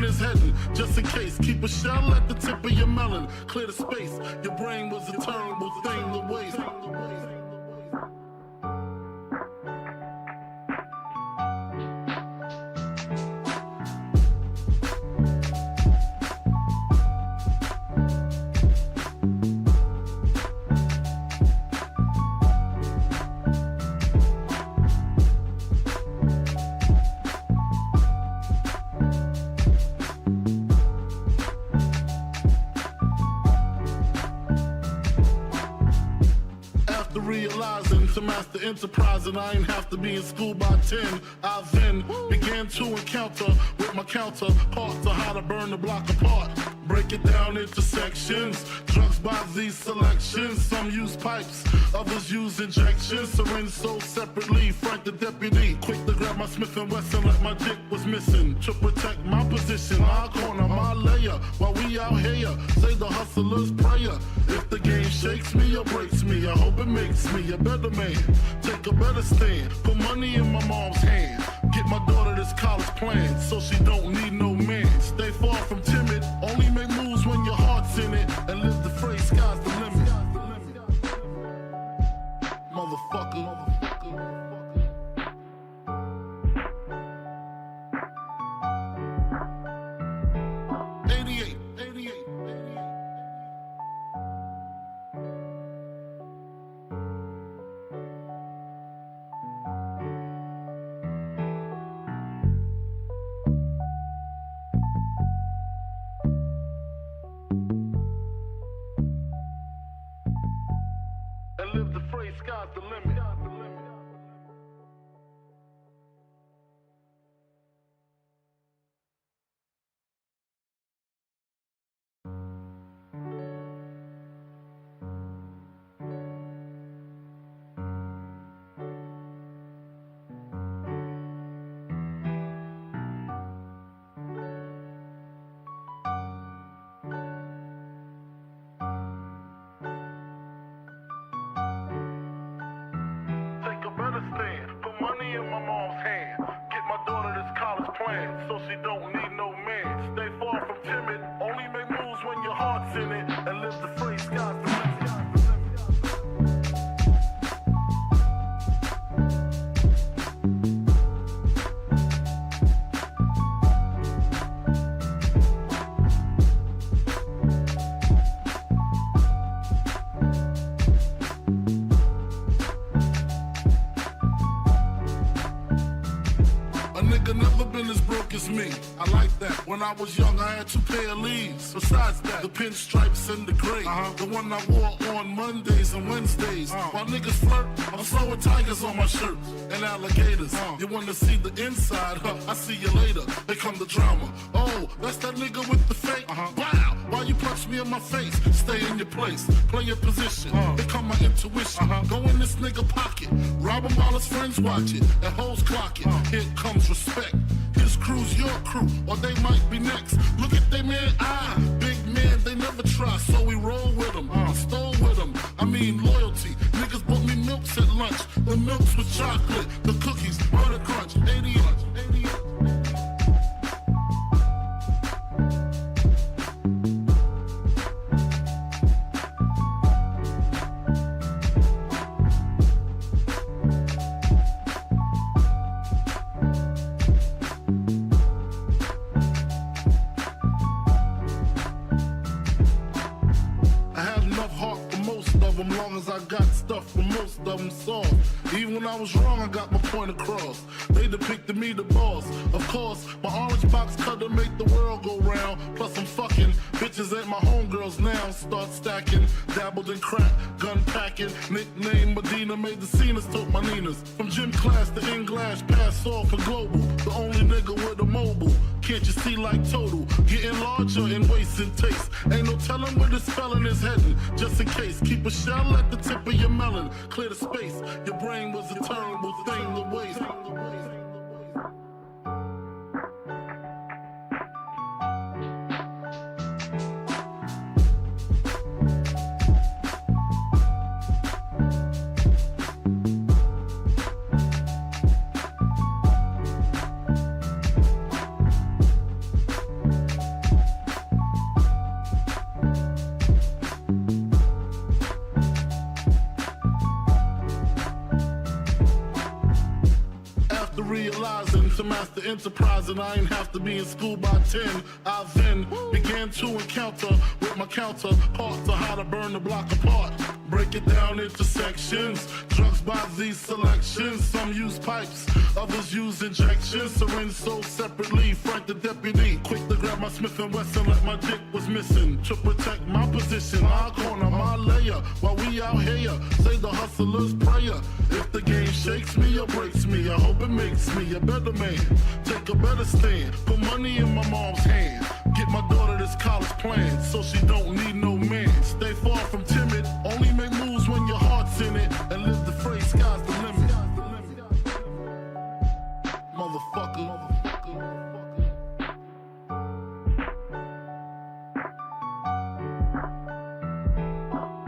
spelling is heading. Just in case, keep a shell at the tip of your melon. Clear the space, your brain was a terrible thing to waste. Realizing to master enterprise, and I ain't have to be in school by 10. I then began to encounter with my counterparts on how to burn the block apart. Break it down into sections. Drugs by these selections. Some use pipes, others use injections. Syringe sold separately. Frank the deputy, quick to grab my Smith & Wesson like my dick was missing. To protect my position, my corner, my layer. While we out here, say the hustler's prayer. If the game shakes me or breaks me, I hope it makes me a better man. Take a better stand. Put money in my mom's hand. Get my daughter this college plan, so she don't need no man. Stay far from timid. Only make moves when your heart's in it. And live the phrase, sky's the limit. Motherfucker. 88. And live the phrase, sky's the limit. Put money in my mom's hand. Get my daughter this college plan, so she don't need no man. Stay far from timid. Only make moves when your heart's in it. And live the phrase, sky's the limit. Never been as broke as me. I like that. When I was young, I had 2 pair of leaves. Besides that, the pinstripes and the gray. The one I wore on Mondays and Wednesdays. While niggas flirt, I'm throwing tigers on my shirt and alligators. You wanna see the inside? I see you later. Here come the drama. Oh, that's that nigga with the fake. Wow, why you punch me in my face? Stay in your place, play your position. Here come my intuition. Go in this nigga pocket, rob him while his friends watch it, and hoes clock it. Here comes respect. His crew's your crew, or they might be next. Look at they man, big man, they never try, so we roll with them. I stole with them, I mean loyalty. Niggas bought me milks at lunch. The milks with chocolate, the cookies, butter crunch, 88. Long as I got stuff for most of them soft. Even when I was wrong, I got my point across. They depicted me the boss. Of course, my orange box cutter make the world go round. Plus I'm fucking bitches ain't my homegirls now. Start stacking, dabbled in crack, gun packing. Nickname Medina, made the scenes, took my Ninas. From gym class to English, pass off for global. The only nigga with a mobile. Can't you see like total? Getting larger in waist and taste. Ain't no telling where this spelling is heading. Just in case, keep a shell at the tip of your melon. Clear the space, your brain was a terrible thing to waste. to master enterprise, and I ain't have to be in school by 10. I then began to encounter with my counterparts on how to burn the block apart. Break it down into sections. Drugs by these selections. Some use pipes, others use injections. Syringe sold separately. Frank the deputy, quick to grab my Smith & Wesson like my dick was missing. To protect my position, my corner, my layer. While we out here, say the hustler's prayer. If the game shakes me or breaks me, I hope it makes me a better man. Take a better stand, put money in my mom's hand. Get my daughter this college plan, so she don't need no man. Stay far from timid, only make moves when your heart's in it. And live the phrase, sky's the limit. Motherfucker.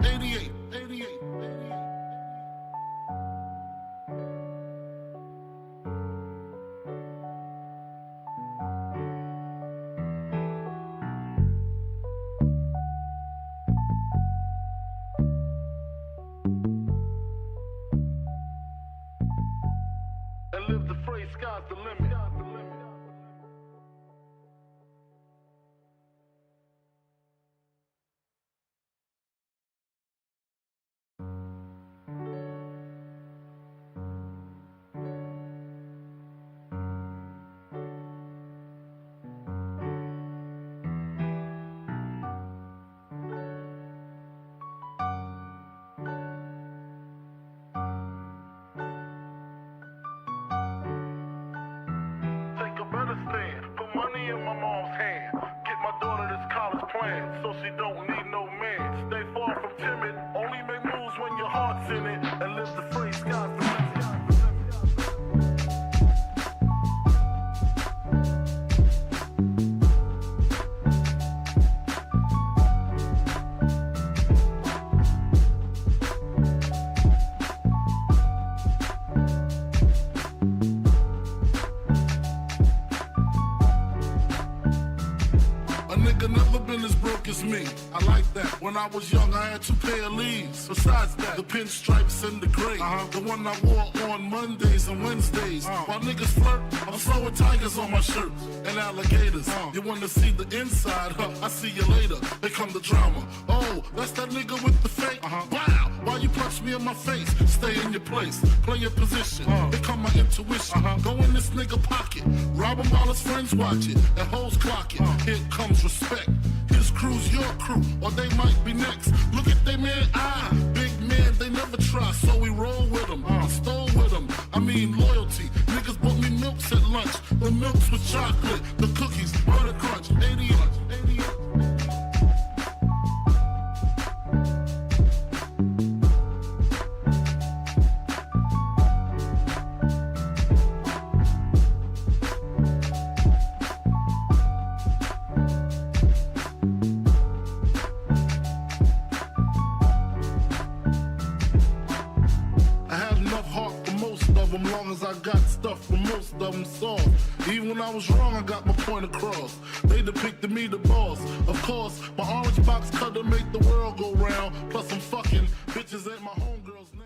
88. And live the phrase, sky's the limit. Take a better stand, put money in my mom's hand. Get my daughter this college plan, so she don't need no man. Stay far from timid, only make moves when your heart's in it. And live the phrase, sky's the limit. A nigga never been as broke as me. I like that. When I was young, I had 2 pair of leaves. Besides that, the pinstripes and the gray. The one I wore on Mondays and Wednesdays. While niggas flirt, I'm throwing tigers on my shirt and alligators. You wanna see the inside? Huh, I see you later. Here come the drama. Oh, that's that nigga with the fake. Wow, why you punch me in my face? Stay in your place, play your position. Here come my intuition. Go in this nigga pocket, rob him while his friends watch it, and hoes clock it. Here comes respect. His crew's your crew, or they might be next. Look at they man, big man, they never try, so we roll with them. I stole with them, I mean loyalty. Niggas bought me milks at lunch, the milks with chocolate, the cookies, butter crunch, 80. Long as I got stuff for most of them soft. Even when I was wrong, I got my point across. They depicted me the boss. Of course, my orange box cutter make the world go round. Plus I'm fucking bitches ain't my homegirls now.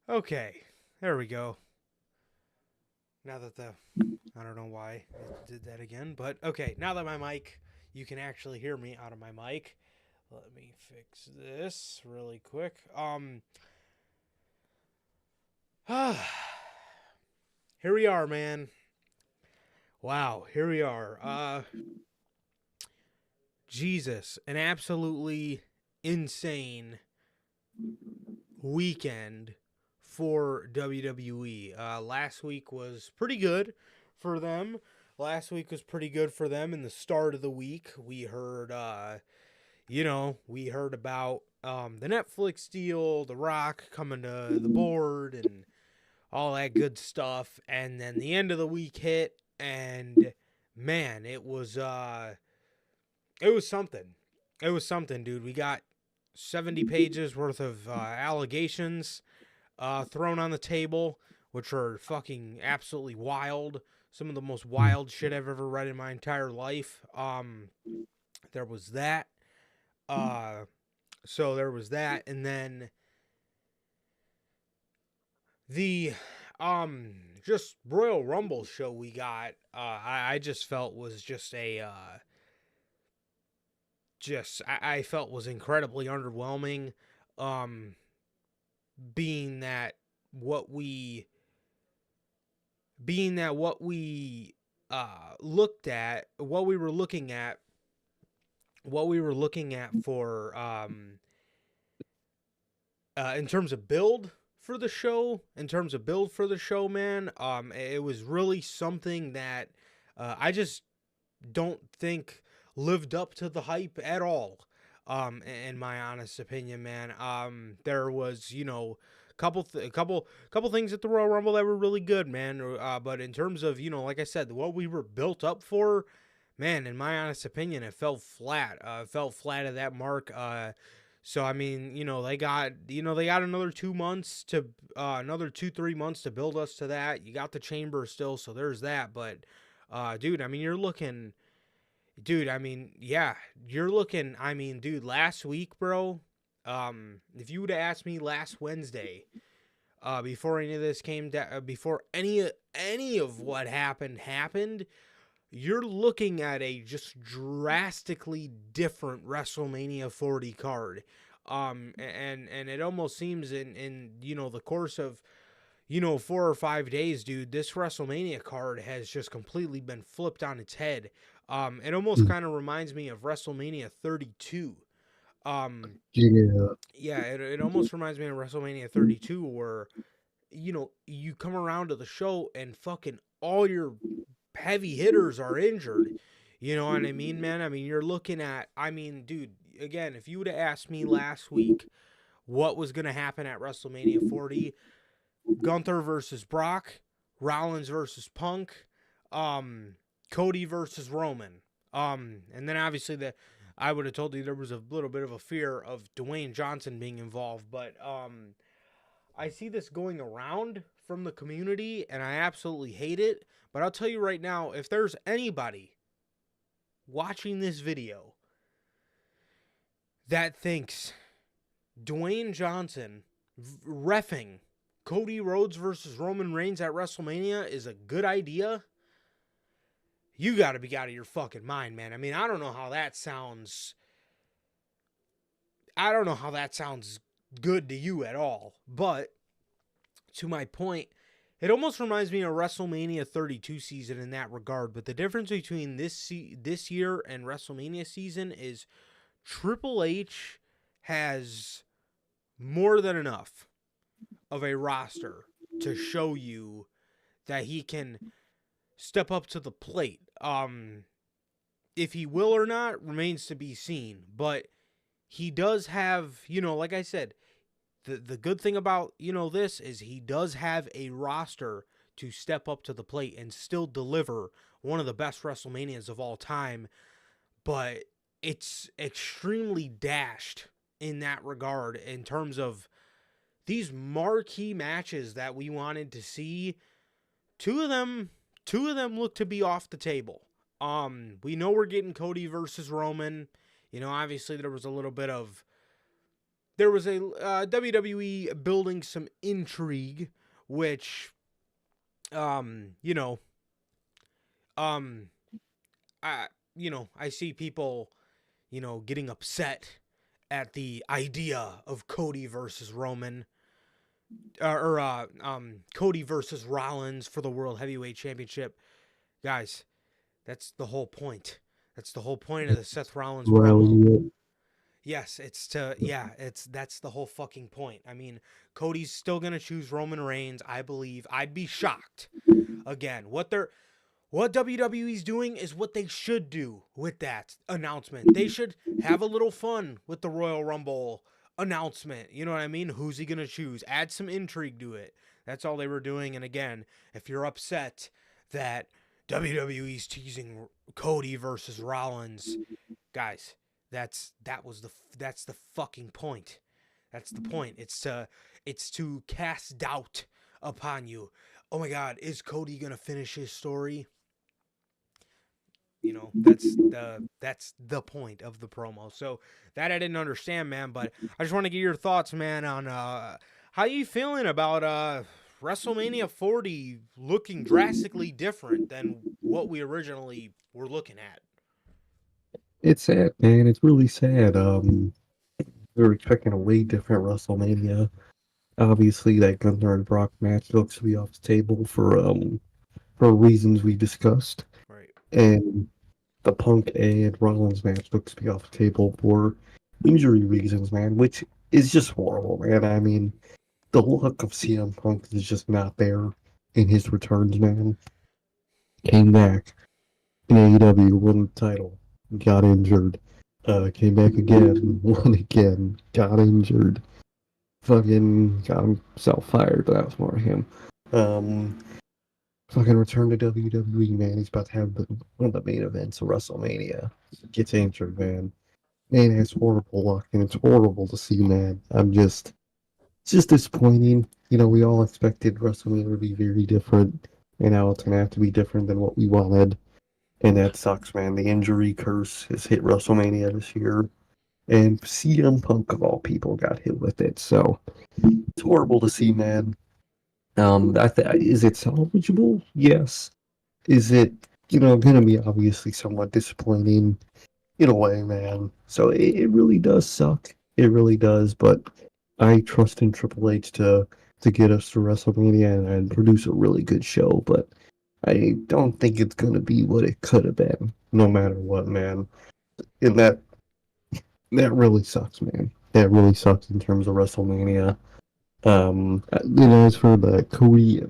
Okay, there we go. Now that I don't know why I did that again, but okay, now that my mic, you can actually hear me out of my mic. Let me fix this really quick. Here we are, man. Wow, here we are. Jesus, an absolutely insane weekend for WWE. Last week was pretty good for them. Last week was pretty good for them. In the start of the week, we heard, we heard about the Netflix deal, The Rock coming to the board, and all that good stuff. And then the end of the week hit, and man, it was something. It was something, dude. We got 70 pages worth of allegations thrown on the table. which are fucking absolutely wild. Some of the most wild shit I've ever read in my entire life. There was that. So there was that, and then the just Royal Rumble show we got, I just felt was just a I felt was incredibly underwhelming. Being that what we looked at, what we were looking at for in terms of build for the show, man, it was really something that I just don't think lived up to the hype at all. In my honest opinion, man. There was, couple things at the Royal Rumble that were really good, man. But in terms of, like I said, what we were built up for, man, in my honest opinion, it fell flat. Fell flat at that mark. So I mean, they got another 2 months to another 2-3 months to build us to that. You got the chamber still, so there's that. But dude, I mean, you're looking last week, bro. If you would have asked me last Wednesday, before any of this came down, before any of what happened, you're looking at a just drastically different WrestleMania 40 card. And it almost seems in the course of 4 or 5 days, dude, this WrestleMania card has just completely been flipped on its head. It almost kind of reminds me of WrestleMania 32. It almost reminds me of WrestleMania 32, where you come around to the show and fucking all your heavy hitters are injured. You know what I mean, man? I mean, you're looking at, dude, again, if you would have asked me last week what was going to happen at WrestleMania 40, Gunther versus Brock, Rollins versus Punk, Cody versus Roman. And then obviously I would have told you there was a little bit of a fear of Dwayne Johnson being involved, but I see this going around from the community, and I absolutely hate it. But I'll tell you right now, if there's anybody watching this video that thinks Dwayne Johnson reffing Cody Rhodes versus Roman Reigns at WrestleMania is a good idea, you got to be out of your fucking mind, man. I mean, I don't know how that sounds good to you at all. But to my point, it almost reminds me of WrestleMania 32 season in that regard. But the difference between this year and WrestleMania season is Triple H has more than enough of a roster to show you that he can step up to the plate. If he will or not remains to be seen, but he does have, like I said, the good thing about, this is he does have a roster to step up to the plate and still deliver one of the best WrestleManias of all time, but it's extremely dashed in that regard in terms of these marquee matches that we wanted to see. Two of them look to be off the table. We know we're getting Cody versus Roman. Obviously there was a WWE building some intrigue, which, I see people, getting upset at the idea of Cody versus Roman, or Cody versus Rollins for the World Heavyweight Championship. Guys, that's the whole point. That's the whole point of the Seth Rollins promo. Yes, that's the whole fucking point. I mean, Cody's still going to choose Roman Reigns, I believe. I'd be shocked. Again, what WWE's doing is what they should do with that announcement. They should have a little fun with the Royal Rumble announcement. You know what I mean? Who's he going to choose? Add some intrigue to it. That's all they were doing. And again, if you're upset that WWE's teasing Cody versus Rollins, guys, that's the fucking point. That's the point. It's to cast doubt upon you. Oh my God, is Cody gonna finish his story? You know, that's the point of the promo. So that I didn't understand, man. But I just want to get your thoughts, man, on how you feeling about WrestleMania 40 looking drastically different than what we originally were looking at. It's sad, man. It's really sad. We were expecting a way different WrestleMania. Obviously, that Gunther and Brock match looks to be off the table for reasons we discussed, Right. and the Punk and Rollins match looks to be off the table for injury reasons, man. Which is just horrible, man. I mean, the look of CM Punk is just not there in his returns, man. Came back in AEW, won the title, got injured, came back again, won again, got injured, fucking got himself fired, but that was more him. Um, fucking returned to WWE, man. He's about to have one of the main events of WrestleMania. Gets injured, man. Man has horrible luck, and it's horrible to see, man. It's just disappointing. You know, we all expected WrestleMania to be very different, and now it's gonna have to be different than what we wanted. And that sucks, man. The injury curse has hit WrestleMania this year, and CM Punk of all people got hit with it. So it's horrible to see, man. Is it salvageable? Yes. Is it, going to be obviously somewhat disappointing in a way, man? So it really does suck. It really does. But I trust in Triple H to get us to WrestleMania and produce a really good show. But I don't think it's going to be what it could have been, no matter what, man. And that really sucks, man. That really sucks in terms of WrestleMania. As for the Cody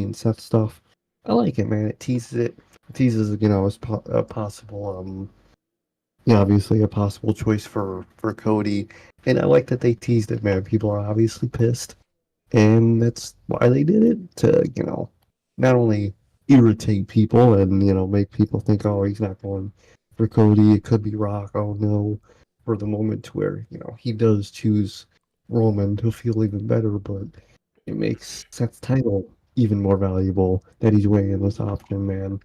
and Seth stuff, I like it, man. It teases it. It teases, as a possible, obviously a possible choice for Cody. And I like that they teased it, man. People are obviously pissed, and that's why they did it to, not only irritate people and make people think, oh, he's not going for Cody. It could be Rock. Oh no, for the moment to where he does choose Roman to feel even better, but it makes Seth's title even more valuable that he's weighing this option, man.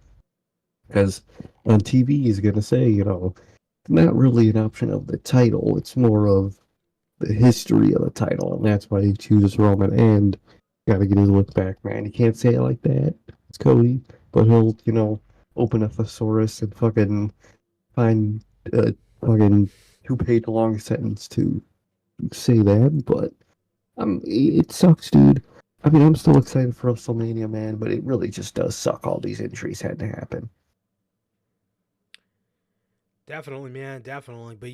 Because on TV, he's gonna say, not really an option of the title. It's more of the history of the title, and that's why he chooses Roman. And got to get his look back, man. He can't say it like that. It's Cody, but he'll, open a thesaurus and fucking find fucking who paid the longest sentence to say that. But it sucks, dude. I mean, I'm still excited for WrestleMania, man, but it really just does suck. All these injuries had to happen. Definitely, man, definitely. But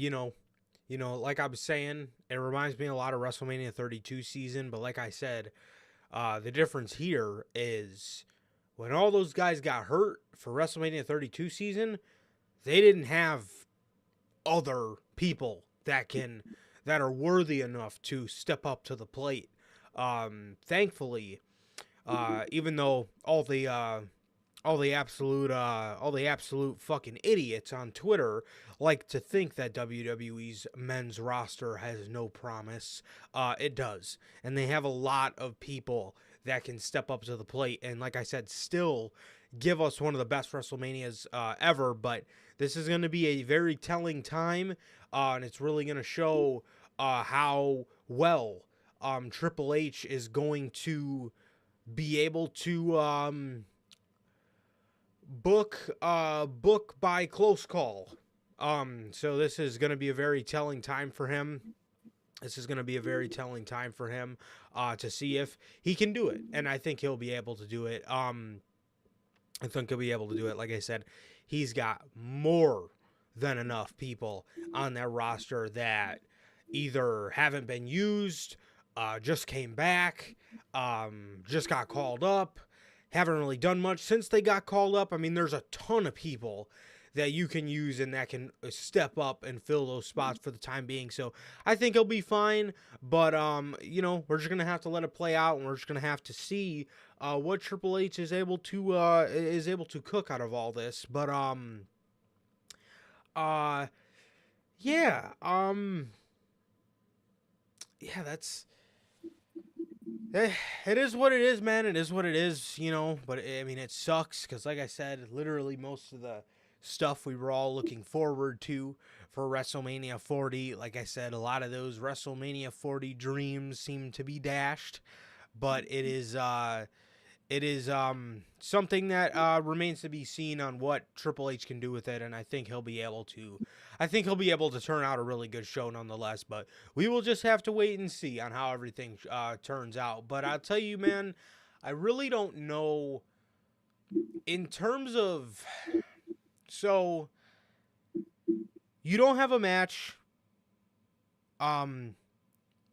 like I was saying, it reminds me a lot of WrestleMania 32 season. But like I said, the difference here is when all those guys got hurt for WrestleMania 32 season, they didn't have other people that are worthy enough to step up to the plate. Thankfully, even though all the absolute fucking idiots on Twitter like to think that WWE's men's roster has no promise. It does. And they have a lot of people that can step up to the plate and, like I said, still give us one of the best WrestleManias ever. But this is going to be a very telling time, and it's really going to show how well Triple H is going to be able to book by close call. So this is going to be a very telling time for him. This is going to be a very telling time for him to see if he can do it, and I think he'll be able to do it. I think he'll be able to do it. Like I said, he's got more than enough people on that roster that either haven't been used, just came back, just got called up, haven't really done much since they got called up. I mean, there's a ton of people that you can use and that can step up and fill those spots for the time being. So I think he'll be fine, but we're just gonna have to let it play out, and we're just gonna have to see what Triple H is able to cook out of all this. But yeah, yeah, It is what it is, man. It is what it is, but I mean, it sucks because, like I said, literally most of the stuff we were all looking forward to for WrestleMania 40, like I said, a lot of those WrestleMania 40 dreams seem to be dashed, but it is something that remains to be seen on what Triple H can do with it, and I think he'll be able to. I think he'll be able to turn out a really good show nonetheless. But we will just have to wait and see on how everything turns out. But I'll tell you, man, I really don't know in terms of. So you don't have a match. And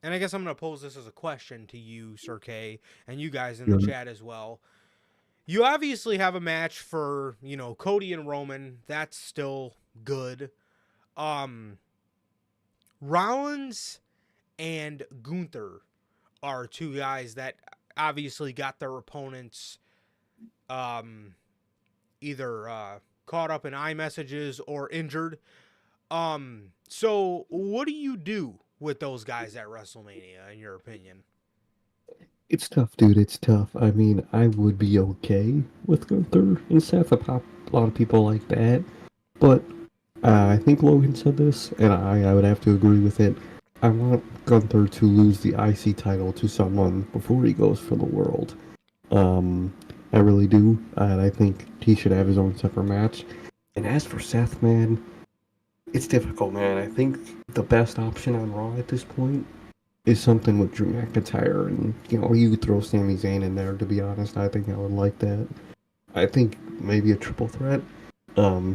I guess I'm gonna pose this as a question to you, Sir K, and you guys in the chat as well. You obviously have a match for, Cody and Roman. That's still good. Rollins and Gunther are two guys that obviously got their opponents either caught up in iMessages or injured. So what do you do with those guys at WrestleMania, in your opinion? It's tough, dude. It's tough. I mean, I would be okay with Gunther and Seth. A lot of people like that. But I think Logan said this, and I would have to agree with it. I want Gunther to lose the IC title to someone before he goes for the world. I really do. And I think he should have his own separate match. And as for Seth, man, it's difficult, man. I think the best option on Raw at this point is something with Drew McIntyre, and you could throw Sami Zayn in there. To be honest, I think I would like that. I think maybe a triple threat,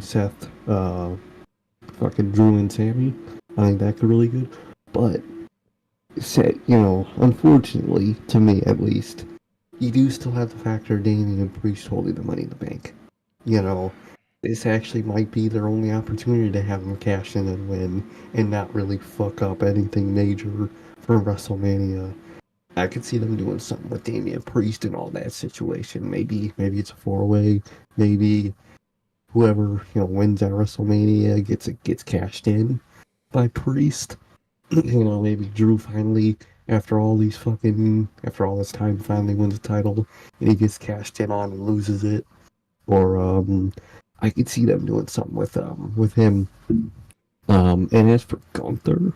Seth, fucking Drew and Sammy. I think that could really good. But unfortunately, to me at least, you do still have the factor of Damian and Priest holding the Money in the Bank. This actually might be their only opportunity to have them cash in and win, and not really fuck up anything major for WrestleMania. I could see them doing something with Damian Priest and all that situation. Maybe it's a 4-way. Maybe whoever wins at WrestleMania gets cashed in by Priest. Maybe Drew finally, after all this time, finally wins the title, and he gets cashed in on and loses it. Or I could see them doing something with him. And as for Gunther,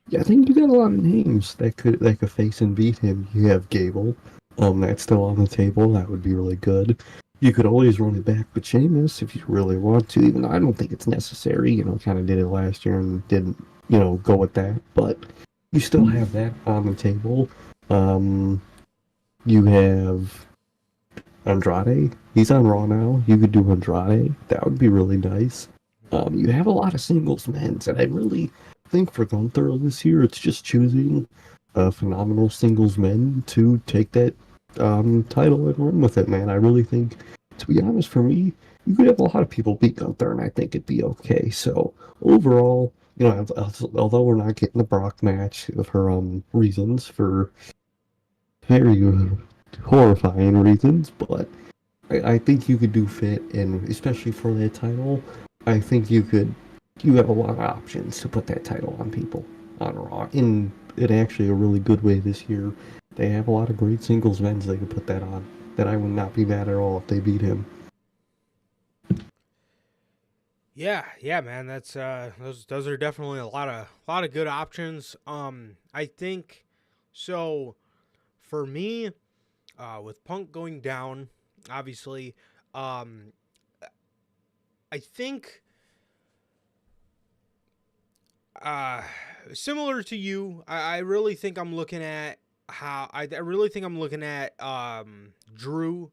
yeah, I think you got a lot of names that could face and beat him. You have Gable, that's still on the table. That would be really good. You could always run it back with Sheamus if you really want to, even though I don't think it's necessary. Kind of did it last year and didn't, go with that. But you still have that on the table. You have Andrade. He's on Raw now. You could do Andrade. That would be really nice. You have a lot of singles men, and I really think for Gunther this year, it's just choosing phenomenal singles men to take that title and run with it, man. I really think, to be honest, for me, you could have a lot of people beat Gunther, and I think it'd be okay. So overall, although we're not getting the Brock match for reasons, for very horrifying reasons, but I think you could do fit, and especially for that title, I think you have a lot of options to put that title on people on Raw in actually a really good way this year. They have a lot of great singles men they could put that on. That I would not be mad at all if they beat him. Yeah, man. That's those are definitely a lot of good options. I think so. For me, with Punk going down, obviously, I think similar to you, I really think I'm looking at Drew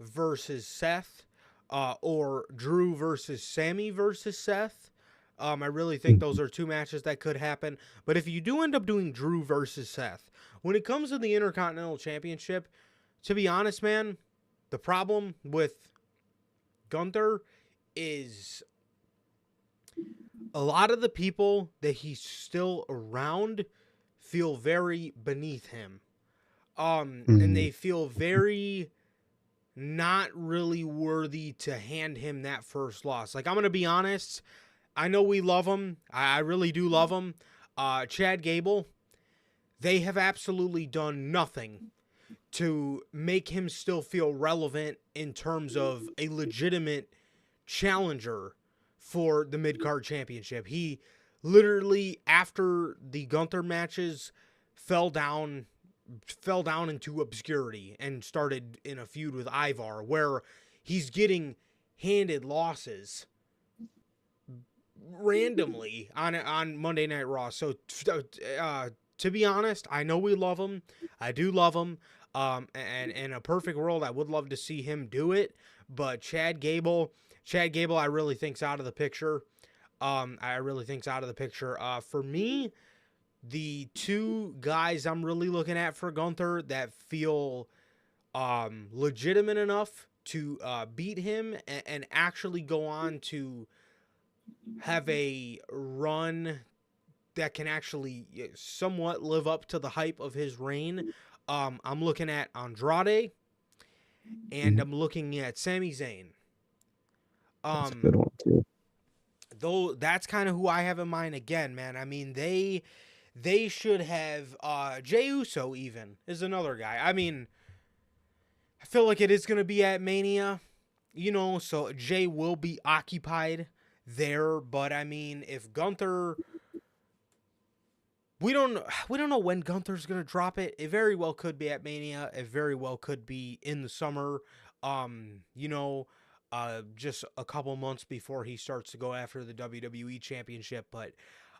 versus Seth, or Drew versus Sammy versus Seth. I really think those are two matches that could happen. But if you do end up doing Drew versus Seth, when it comes to the Intercontinental Championship, to be honest, man, the problem with Gunther is a lot of the people that he's still around feel very beneath him. And they feel very not really worthy to hand him that first loss. Like, I'm going to be honest. I know we love him. I really do love him. Chad Gable, they have absolutely done nothing to make him still feel relevant in terms of a legitimate challenger for the mid-card championship. He literally, after the Gunther matches, fell down into obscurity and started in a feud with Ivar, where he's getting handed losses randomly on Monday Night Raw. So to be honest, I know we love him. I do love him. And in a perfect world, I would love to see him do it. But Chad Gable, I really think's out of the picture. For me, the two guys I'm really looking at for Gunther that feel legitimate enough to beat him and actually go on to have a run that can actually somewhat live up to the hype of his reign. I'm looking at Andrade, and I'm looking at Sami Zayn. That's a good one too. Though that's kind of who I have in mind again, man. I mean, they should have Jey Uso even is another guy. I mean, I feel like it is going to be at Mania, so Jey will be occupied there, but I mean, if Gunther, we don't know when Gunther's going to drop it. It very well could be at Mania. It very well could be in the summer. Just a couple months before he starts to go after the WWE Championship. But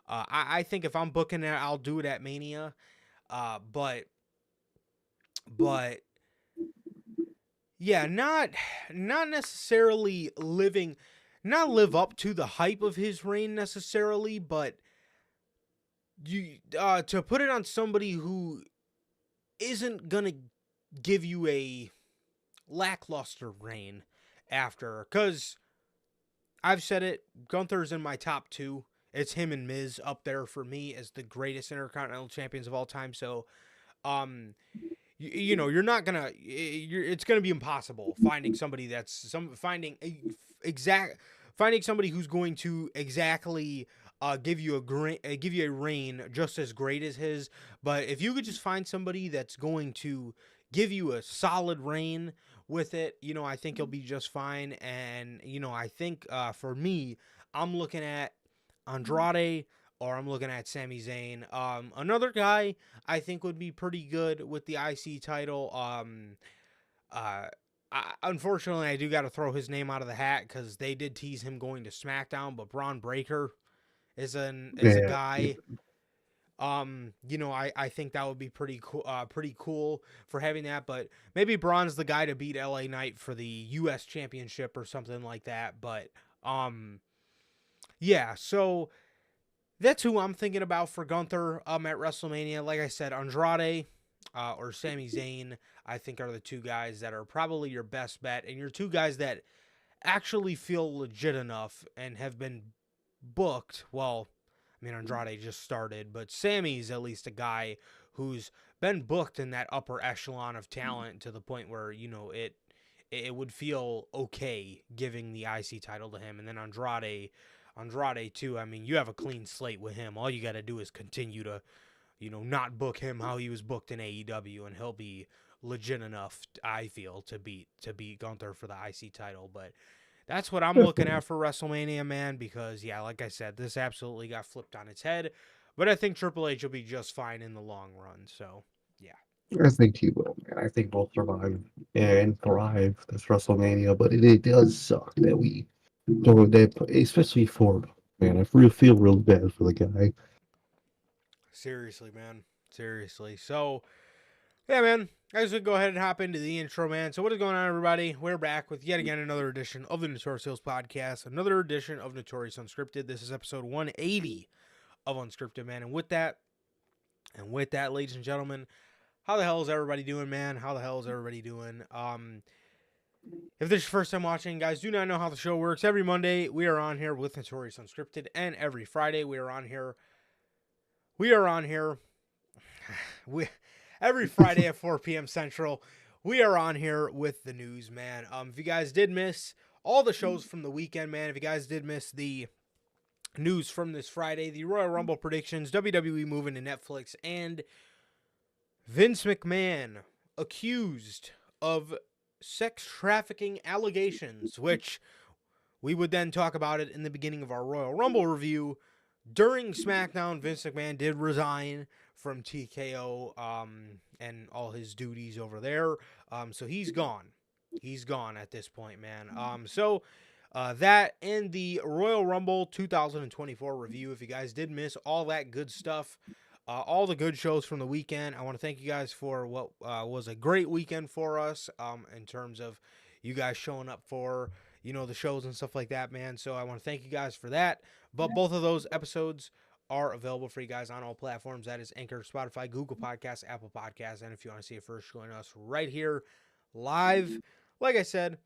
I think if I'm booking it, I'll do it at Mania. But yeah, not necessarily not live up to the hype of his reign necessarily, but you to put it on somebody who isn't gonna give you a lackluster reign after, because I've said it, Gunther's in my top two. It's him and Miz up there for me as the greatest Intercontinental Champions of all time. So, you're not gonna. It's gonna be impossible finding somebody finding somebody who's going to exactly give you a reign just as great as his. But if you could just find somebody that's going to give you a solid reign with it, I think you'll be just fine. And I think for me, I'm looking at Andrade, or I'm looking at Sami Zayn. Another guy I think would be pretty good with the IC title. Unfortunately, I do got to throw his name out of the hat because they did tease him going to SmackDown, but Braun Breaker is a guy. I think that would be pretty cool for having that. But maybe Braun's the guy to beat LA Knight for the U.S. Championship or something like that. But yeah, so that's who I'm thinking about for Gunther at WrestleMania. Like I said, Andrade or Sami Zayn, I think, are the two guys that are probably your best bet, and your two guys that actually feel legit enough and have been booked. Well, I mean, Andrade just started, but Sammy's at least a guy who's been booked in that upper echelon of talent to the point where, it would feel okay giving the IC title to him. And then Andrade too, I mean, you have a clean slate with him. All you got to do is continue to, not book him how he was booked in AEW, and he'll be legit enough, I feel, to beat Gunther for the IC title. But that's what I'm looking at for WrestleMania, man, because, yeah, like I said, this absolutely got flipped on its head. But I think Triple H will be just fine in the long run. So, yeah. I think he will, man. I think we'll survive and thrive this WrestleMania, but it does suck that we don't, especially for, man, I feel real bad for the guy. Seriously, man. Seriously. So, yeah, man, I guess we'll go ahead and hop into the intro, man. So what is going on, everybody? We're back with yet again another edition of the Notorious podcast, another edition of Notorious Unscripted. This is episode 180 of Unscripted, man. And with that, ladies and gentlemen, how the hell is everybody doing, man? How the hell is everybody doing? If this is your first time watching, guys, do not know how the show works. Every Monday, we are on here with Notorious Unscripted, and every Friday, we are on here. Every Friday at 4 p.m. Central, we are on here with the news, man. If you guys did miss all the shows from the weekend, man, if you guys did miss the news from this Friday, the Royal Rumble predictions, WWE moving to Netflix, and Vince McMahon accused of sex trafficking allegations, which we would then talk about it in the beginning of our Royal Rumble review. During SmackDown, Vince McMahon did resign from TKO and all his duties over there. So he's gone. He's gone at this point, man. That and the Royal Rumble 2024 review. If you guys did miss all that good stuff, all the good shows from the weekend, I want to thank you guys for what was a great weekend for us in terms of you guys showing up for, the shows and stuff like that, man. So I want to thank you guys for that. But both of those episodes are available for you guys on all platforms. That is Anchor, Spotify, Google Podcasts, Apple Podcasts. And if you want to see it first, join us right here live. Like I said,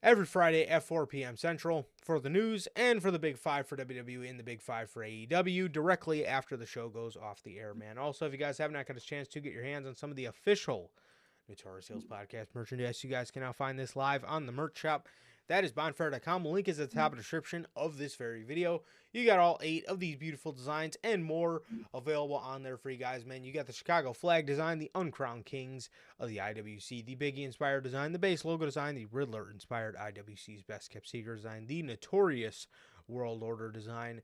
every Friday at 4 p.m. Central for the news and for the Big Five for WWE and the Big Five for AEW directly after the show goes off the air, man. Also, if you guys have not got a chance to get your hands on some of the official Notorious podcast merchandise, you guys can now find this live on the merch shop. That is bonfire.com. The link is at the top of the description of this very video. You got all 8 of these beautiful designs and more available on there for you guys, man. You got the Chicago flag design, the Uncrowned Kings of the IWC, the Biggie-inspired design, the base logo design, the Riddler-inspired IWC's Best Kept Secret design, the Notorious World Order design,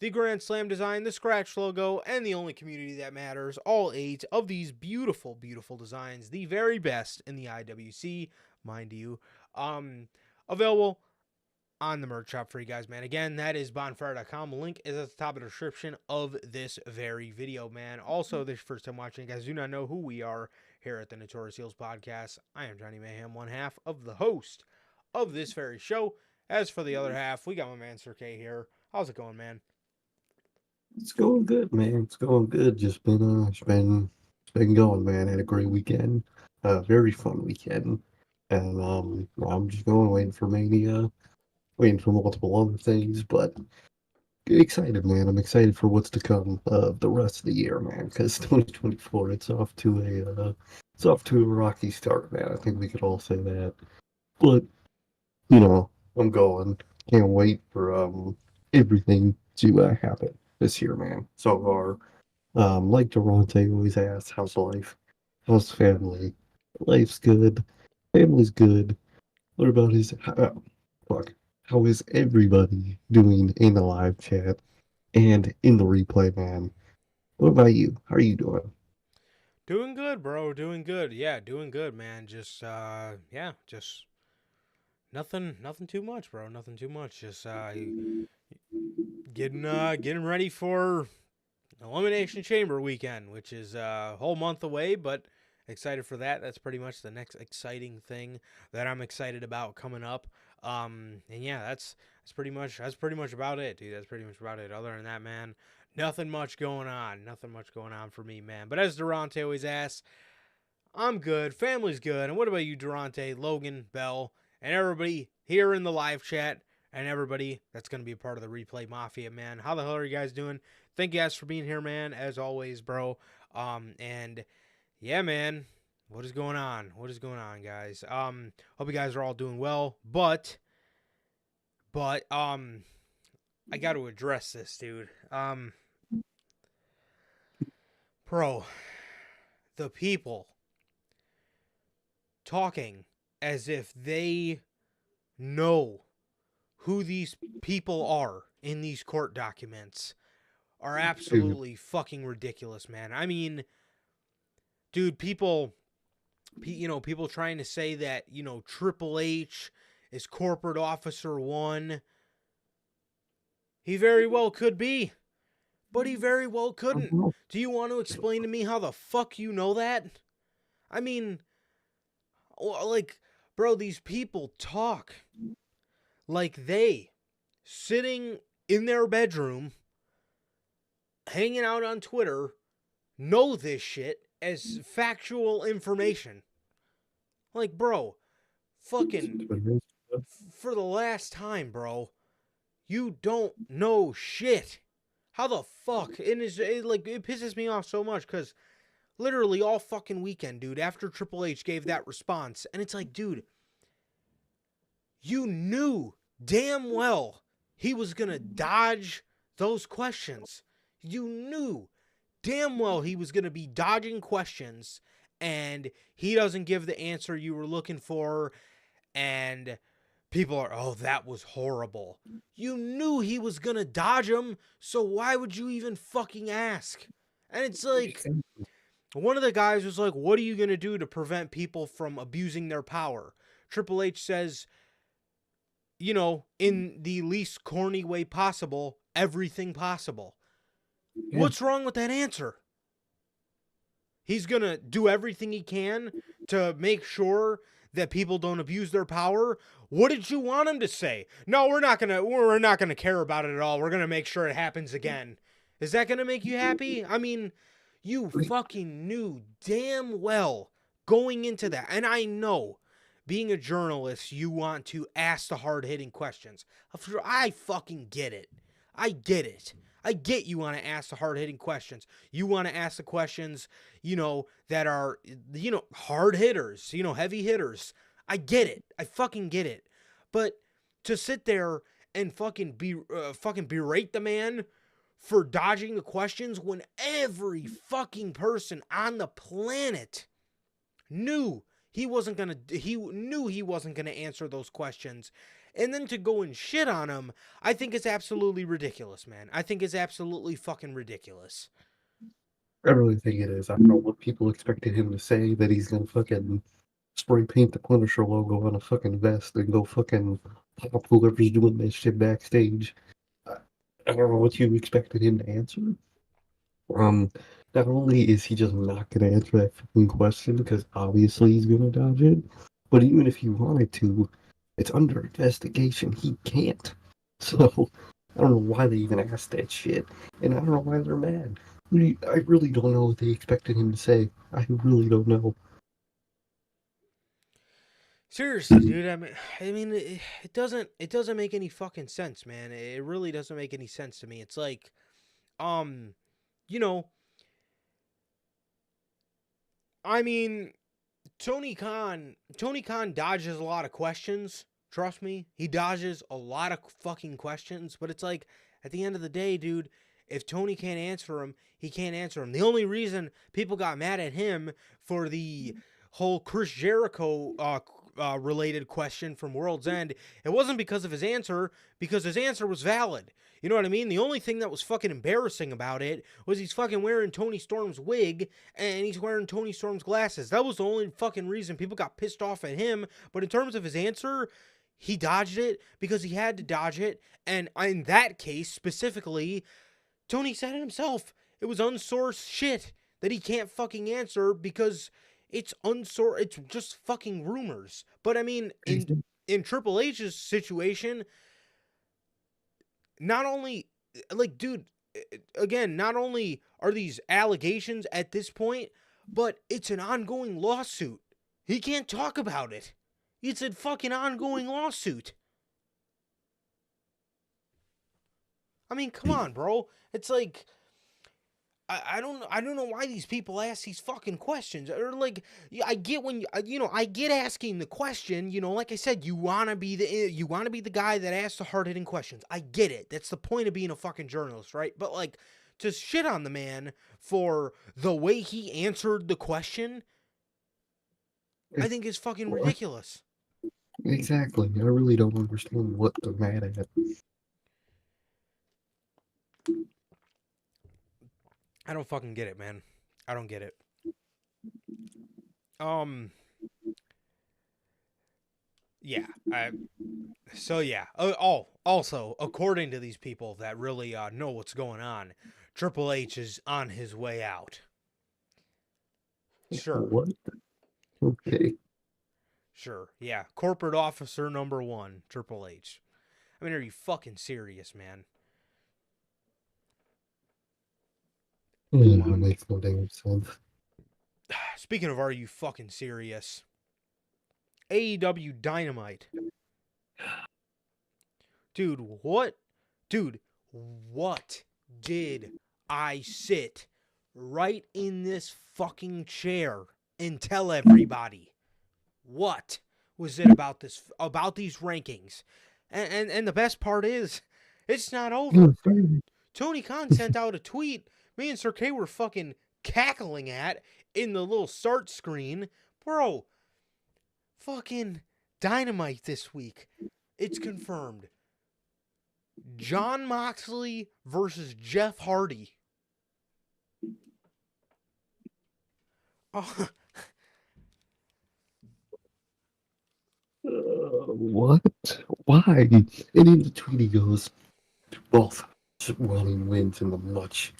the Grand Slam design, the Scratch logo, and the only community that matters. All 8 of these beautiful, beautiful designs, the very best in the IWC, mind you. Available on the merch shop for you guys, man. Again, that is bonfire.com. Link is at the top of the description of this very video, man. Also, this first time watching, you guys do not know who we are here at the Notorious Heels podcast. I am Johnny Mayhem, one half of the host of this very show. As for the other half, we got my man Sir K here. How's it going, man? It's going good, man. It's going good. Just been going, man. Had a great weekend. Very fun weekend. And I'm just going waiting for Mania, waiting for multiple other things, but excited, man. I'm excited for what's to come the rest of the year, man. Because 2024, it's off to a rocky start, man. I think we could all say that. But I'm going. Can't wait for everything to happen this year, man. So far, like Durante always asks, how's life? How's family? Life's good. Family's good. What about how is everybody doing in the live chat and in the replay, man? What about you? How are you doing? Doing good, bro. Doing good. Yeah, doing good, man. Just just nothing too much, bro. Nothing too much. Just getting ready for Elimination Chamber weekend, which is a whole month away, but excited for that. That's pretty much the next exciting thing that I'm excited about coming up. And yeah, that's pretty much about it, dude. That's pretty much about it. Other than that, man, nothing much going on. Nothing much going on for me, man. But as Durante always asks, I'm good. Family's good. And what about you, Durante, Logan, Bell, and everybody here in the live chat, and everybody that's going to be a part of the Replay Mafia, man? How the hell are you guys doing? Thank you guys for being here, man. As always, bro. And yeah, man. What is going on? What is going on, guys? Hope you guys are all doing well. But I got to address this, dude. Bro, the people talking as if they know who these people are in these court documents are absolutely fucking ridiculous, man. I mean, dude, people trying to say that, Triple H is corporate officer 1. He very well could be, but he very well couldn't. Do you want to explain to me how the fuck you know that? I mean, like, bro, these people talk like they sitting in their bedroom, hanging out on Twitter, know this shit as factual information. Like, bro, fucking, for the last time, bro, you don't know shit. How the fuck? It pisses me off so much, because literally all fucking weekend, dude, after Triple H gave that response, and it's like, dude, you knew damn well he was gonna dodge those questions. You knew damn well he was going to be dodging questions, and he doesn't give the answer you were looking for, and people are, oh, that was horrible. You knew he was going to dodge him, so why would you even fucking ask? And it's like, one of the guys was like, what are you going to do to prevent people from abusing their power? Triple H says, you know, in the least corny way possible, everything possible. Yeah. What's wrong with that answer? He's going to do everything he can to make sure that people don't abuse their power. What did you want him to say? No, we're not going to care about it at all. We're going to make sure it happens again. Is that going to make you happy? I mean, you fucking knew damn well going into that. And I know, being a journalist, you want to ask the hard-hitting questions. I fucking get it. I get it. I get you want to ask the hard-hitting questions. You want to ask the questions, you know, that are, you know, hard hitters, you know, heavy hitters. I get it. I fucking get it. But to sit there and fucking berate the man for dodging the questions when every fucking person on the planet knew he wasn't gonna answer those questions, and then to go and shit on him, I think it's absolutely ridiculous, man. I think it's absolutely fucking ridiculous. I really think it is. I don't know what people expected him to say, that he's gonna fucking spray paint the Punisher logo on a fucking vest and go fucking pop whoever's doing this shit backstage. I don't know what you expected him to answer. Not only is he just not going to answer that fucking question, because obviously he's going to dodge it, but even if he wanted to, it's under investigation. He can't. So, I don't know why they even asked that shit, and I don't know why they're mad. I really don't know what they expected him to say. I really don't know. Seriously, dude. I mean, it doesn't make any fucking sense, man. It really doesn't make any sense to me. It's like, you know, I mean, Tony Khan dodges a lot of questions. Trust me, he dodges a lot of fucking questions. But it's like, at the end of the day, dude, if Tony can't answer them, he can't answer them. The only reason people got mad at him for the whole Chris Jericho related question from World's End, it wasn't because of his answer, because his answer was valid. You know what I mean? The only thing that was fucking embarrassing about it was he's fucking wearing Tony Storm's wig and he's wearing Tony Storm's glasses. That was the only fucking reason people got pissed off at him. But in terms of his answer, he dodged it because he had to dodge it. And in that case, specifically, Tony said it himself. It was unsourced shit that he can't fucking answer because it's unsourced. It's just fucking rumors. But I mean, in Triple H's situation, not only, like, dude, again, not only are these allegations at this point, but it's an ongoing lawsuit. He can't talk about it. It's a fucking ongoing lawsuit. I mean, come on, bro. It's like, I don't know why these people ask these fucking questions. Or like, I get when I get asking the question. You know, like I said, you wanna be the guy that asks the hard hitting questions. I get it. That's the point of being a fucking journalist, right? But like, to shit on the man for the way he answered the question, I think is fucking ridiculous. Exactly. I really don't understand what they're mad at. I don't fucking get it, man. I don't get it. Yeah. Also, according to these people that really know what's going on, Triple H is on his way out. Sure. What? Okay. Sure. Yeah. Corporate officer number 1, Triple H. I mean, are you fucking serious, man? That makes no damn sense. Speaking of, are you fucking serious? AEW Dynamite. Dude, what? Dude, what did I sit right in this fucking chair and tell everybody? What was it about these rankings? And the best part is, it's not over. Tony Khan sent out a tweet me and Sir K were fucking cackling at in the little start screen. Bro, fucking Dynamite this week. It's confirmed. Jon Moxley versus Jeff Hardy. Oh, What? Why? And in between he goes, both running wins in the much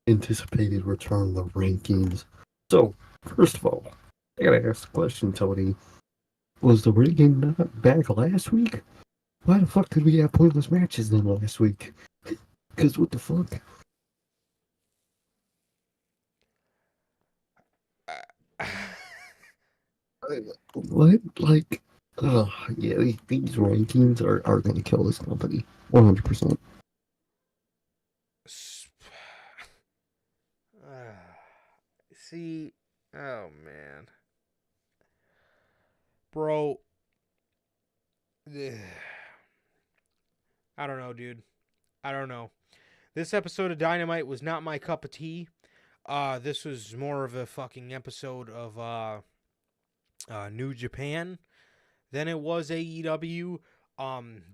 anticipated return of the rankings. So, first of all, I gotta ask the question, Tony. Was the ranking not back last week? Why the fuck did we have pointless matches then last week? Because what the fuck? What? Like, yeah, these rankings are gonna kill this company. 100%. See, oh man, bro. I don't know, dude. I don't know. This episode of Dynamite was not my cup of tea. This was more of a fucking episode of New Japan than it was AEW.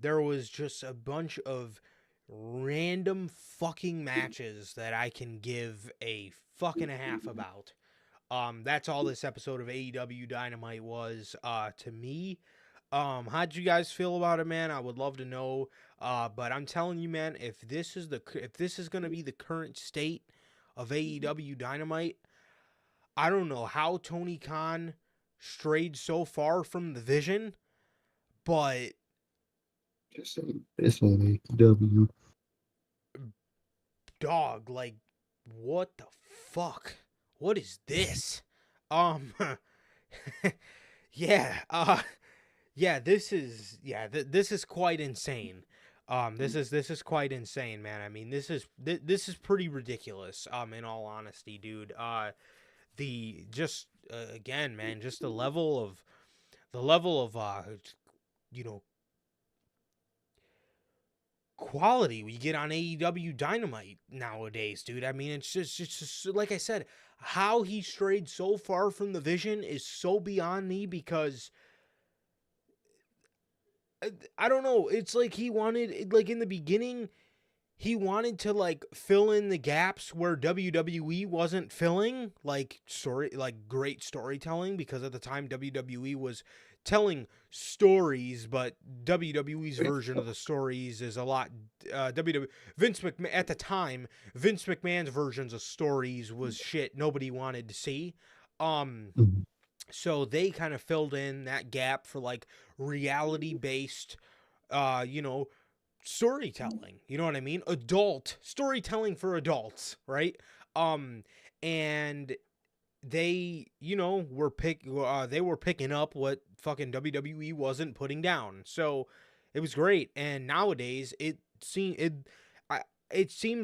There was just a bunch of random fucking matches that I can give a fuck and a half about. That's all this episode of AEW Dynamite was to me. How'd you guys feel about it, man? I would love to know. But I'm telling you, man, if this is gonna be the current state of AEW Dynamite, I don't know how Tony Khan strayed so far from the vision, but Just saying, this ain't AEW. dog, like, what the fuck? What is this? Yeah, this is quite insane. This is quite insane, man. I mean, this is pretty ridiculous. In all honesty, dude. Again, man, just the level of you know, quality we get on AEW Dynamite nowadays, dude. I mean, it's just like I said, how he strayed so far from the vision is so beyond me, because I don't know. It's like he wanted, like in the beginning, he wanted to like fill in the gaps where WWE wasn't filling, like great storytelling, because at the time WWE was telling stories, but WWE's version of the stories is a lot. Vince McMahon at the time, Vince McMahon's versions of stories was shit nobody wanted to see. So they kind of filled in that gap for like reality based, storytelling. You know what I mean? Adult storytelling for adults, right? And they, they were picking up what fucking WWE wasn't putting down. So it was great. And nowadays it seems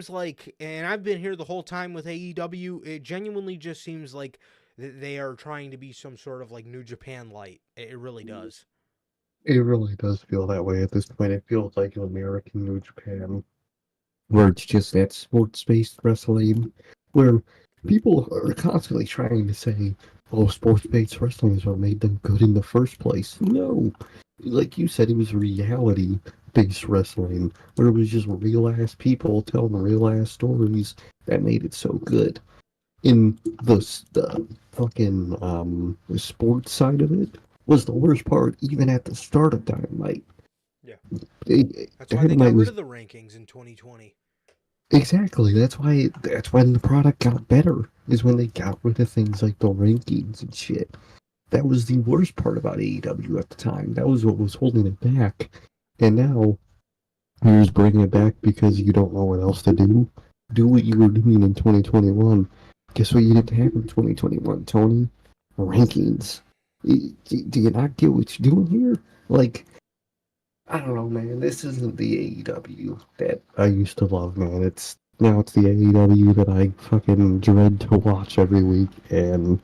like, and I've been here the whole time with AEW, it genuinely just seems like they are trying to be some sort of like New Japan light. It really does. It really does feel that way at this point. It feels like an American New Japan, where it's just that sports-based wrestling, where people are constantly trying to say, oh, sports-based wrestling is what made them good in the first place. No. Like you said, it was reality-based wrestling, where it was just real-ass people telling real-ass stories that made it so good. In the fucking the sports side of it was the worst part, even at the start of Dynamite. Yeah. That's why they got rid of the rankings in 2020. Exactly. That's when the product got better, is when they got rid of things like the rankings and shit. That was the worst part about AEW at the time. That was what was holding it back. And now, you're just bringing it back because you don't know what else to do. Do what you were doing in 2021. Guess what you didn't have in 2021, Tony? Rankings. Do you not get what you're doing here? Like, I don't know, man. This isn't the AEW that I used to love, man. Now it's the AEW that I fucking dread to watch every week, and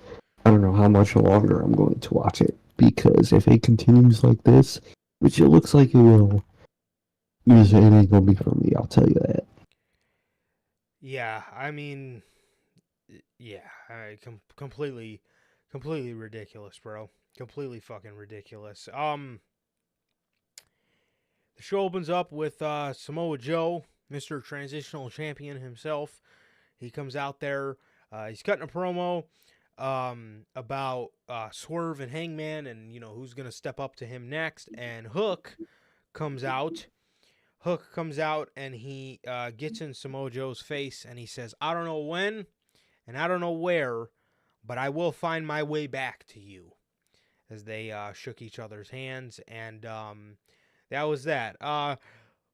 I don't know how much longer I'm going to watch it, because if it continues like this, which it looks like it will, it ain't gonna be for me, I'll tell you that. Yeah, I mean, yeah, completely, completely ridiculous, bro. Completely fucking ridiculous. The show opens up with Samoa Joe, Mr. Transitional Champion himself. He comes out there. He's cutting a promo about Swerve and Hangman, and who's gonna step up to him next. And comes out. Hook comes out, and he gets in Samoa Joe's face, and he says, "I don't know when, and I don't know where, but I will find my way back to you." As they shook each other's hands, and that was that.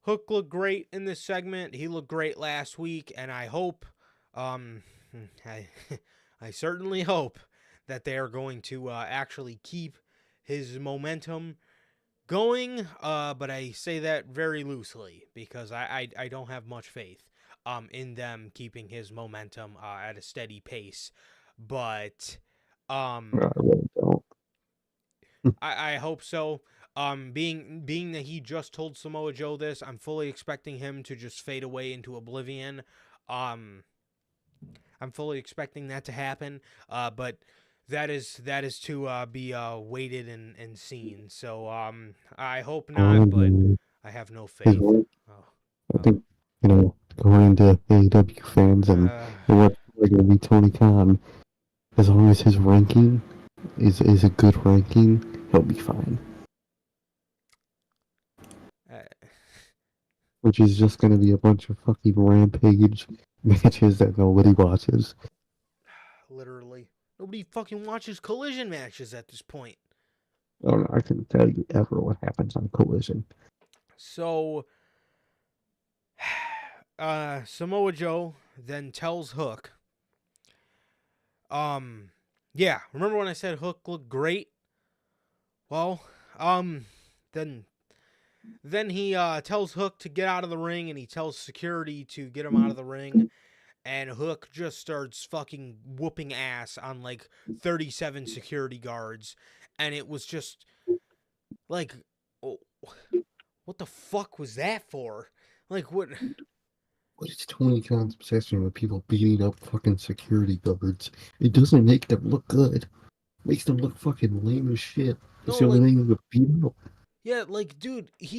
Hook looked great in this segment. He looked great last week, and I hope, I, I certainly hope that they are going to actually keep his momentum going. But I say that very loosely because I don't have much faith in them keeping his momentum at a steady pace. But I really don't. I hope so. Being that he just told Samoa Joe this, I'm fully expecting him to just fade away into oblivion. Um, I'm fully expecting that to happen. But that is to be waited and seen. So I hope not, but Um, I have no his faith. rank, Oh, I think, according to AEW fans uh, and what's going to be Tony Khan, as long as his ranking is a good ranking, he'll be fine. uh, Which is just going to be a bunch of fucking rampage matches that nobody watches. literally, nobody fucking watches collision matches at this point. I don't know, I couldn't tell you ever what happens on Collision. So Samoa Joe then tells Hook, yeah, remember when I said Hook looked great? Well, then he tells Hook to get out of the ring, and he tells security to get him out of the ring, and Hook just starts fucking whooping ass on like 37 security guards, and it was just like, oh, what the fuck was that for? Like, what? What is Tony Khan's obsession with people beating up fucking security guards? It doesn't make them look good. It makes them look fucking lame as shit. It's No, the only like, thing that beat up. yeah, like, dude, he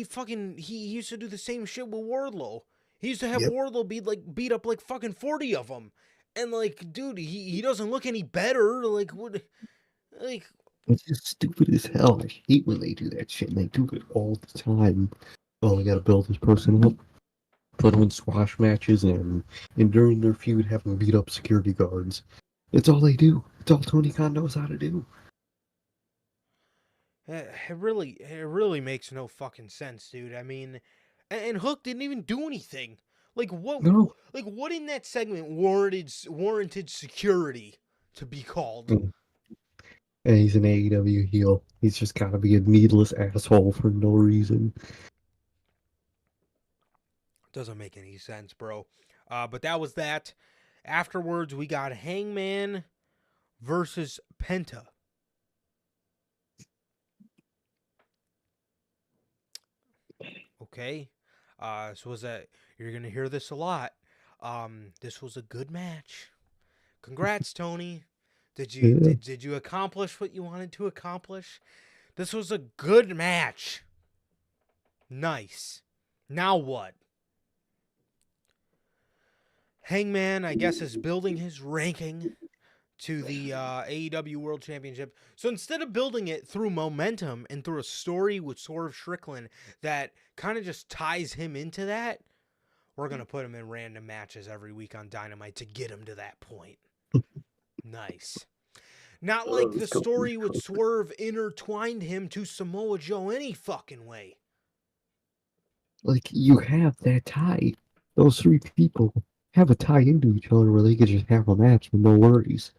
used to do the same shit with Wardlow. He used to have Yep. Wardlow beat up like fucking 40 of them, and like, dude, he doesn't look any better. Like, what? Like, It's just stupid as hell. I hate when they do that shit, and they do it all the time. Oh, we gotta build this person up, put them in squash matches, and during their feud, have them beat up security guards. It's all they do. It's all Tony Khan knows how to do. it really makes no fucking sense, dude. I mean, and Hook didn't even do anything. Like what? No. Like what in that segment warranted security to be called? Mm. And he's an AEW heel. He's just gotta be a needless asshole for no reason. Doesn't make any sense, bro. But that was that. Afterwards, we got Hangman versus Penta. Okay. So was that you're gonna hear this a lot. This was a good match. Congrats, Tony. Did you Yeah. did you accomplish what you wanted to accomplish? This was a good match. Nice. Now what? Hangman, I guess, is building his ranking to the AEW World Championship. So instead of building it through momentum and through a story with Swerve Strickland that kind of just ties him into that, we're going to put him in random matches every week on Dynamite to get him to that point. Nice. Not like the Let's go. story with Swerve intertwined him to Samoa Joe any fucking way. Like, you have that tie. Those three people have a tie into each other where they could just have a match with no worries.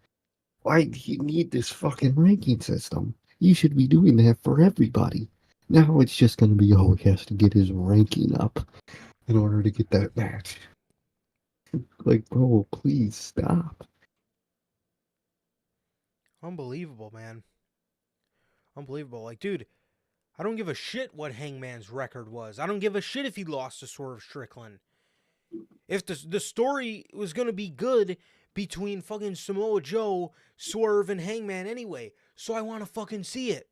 Why do you need this fucking ranking system? You should be doing that for everybody. Now it's just going to be, oh, he has to get his ranking up in order to get that match. Like, bro, please stop. Unbelievable, man. Unbelievable. Like, dude, I don't give a shit what Hangman's record was. I don't give a shit if he lost to Swerve Strickland. If the story was gonna be good between fucking Samoa Joe, Swerve, and Hangman anyway, so I want to fucking see it.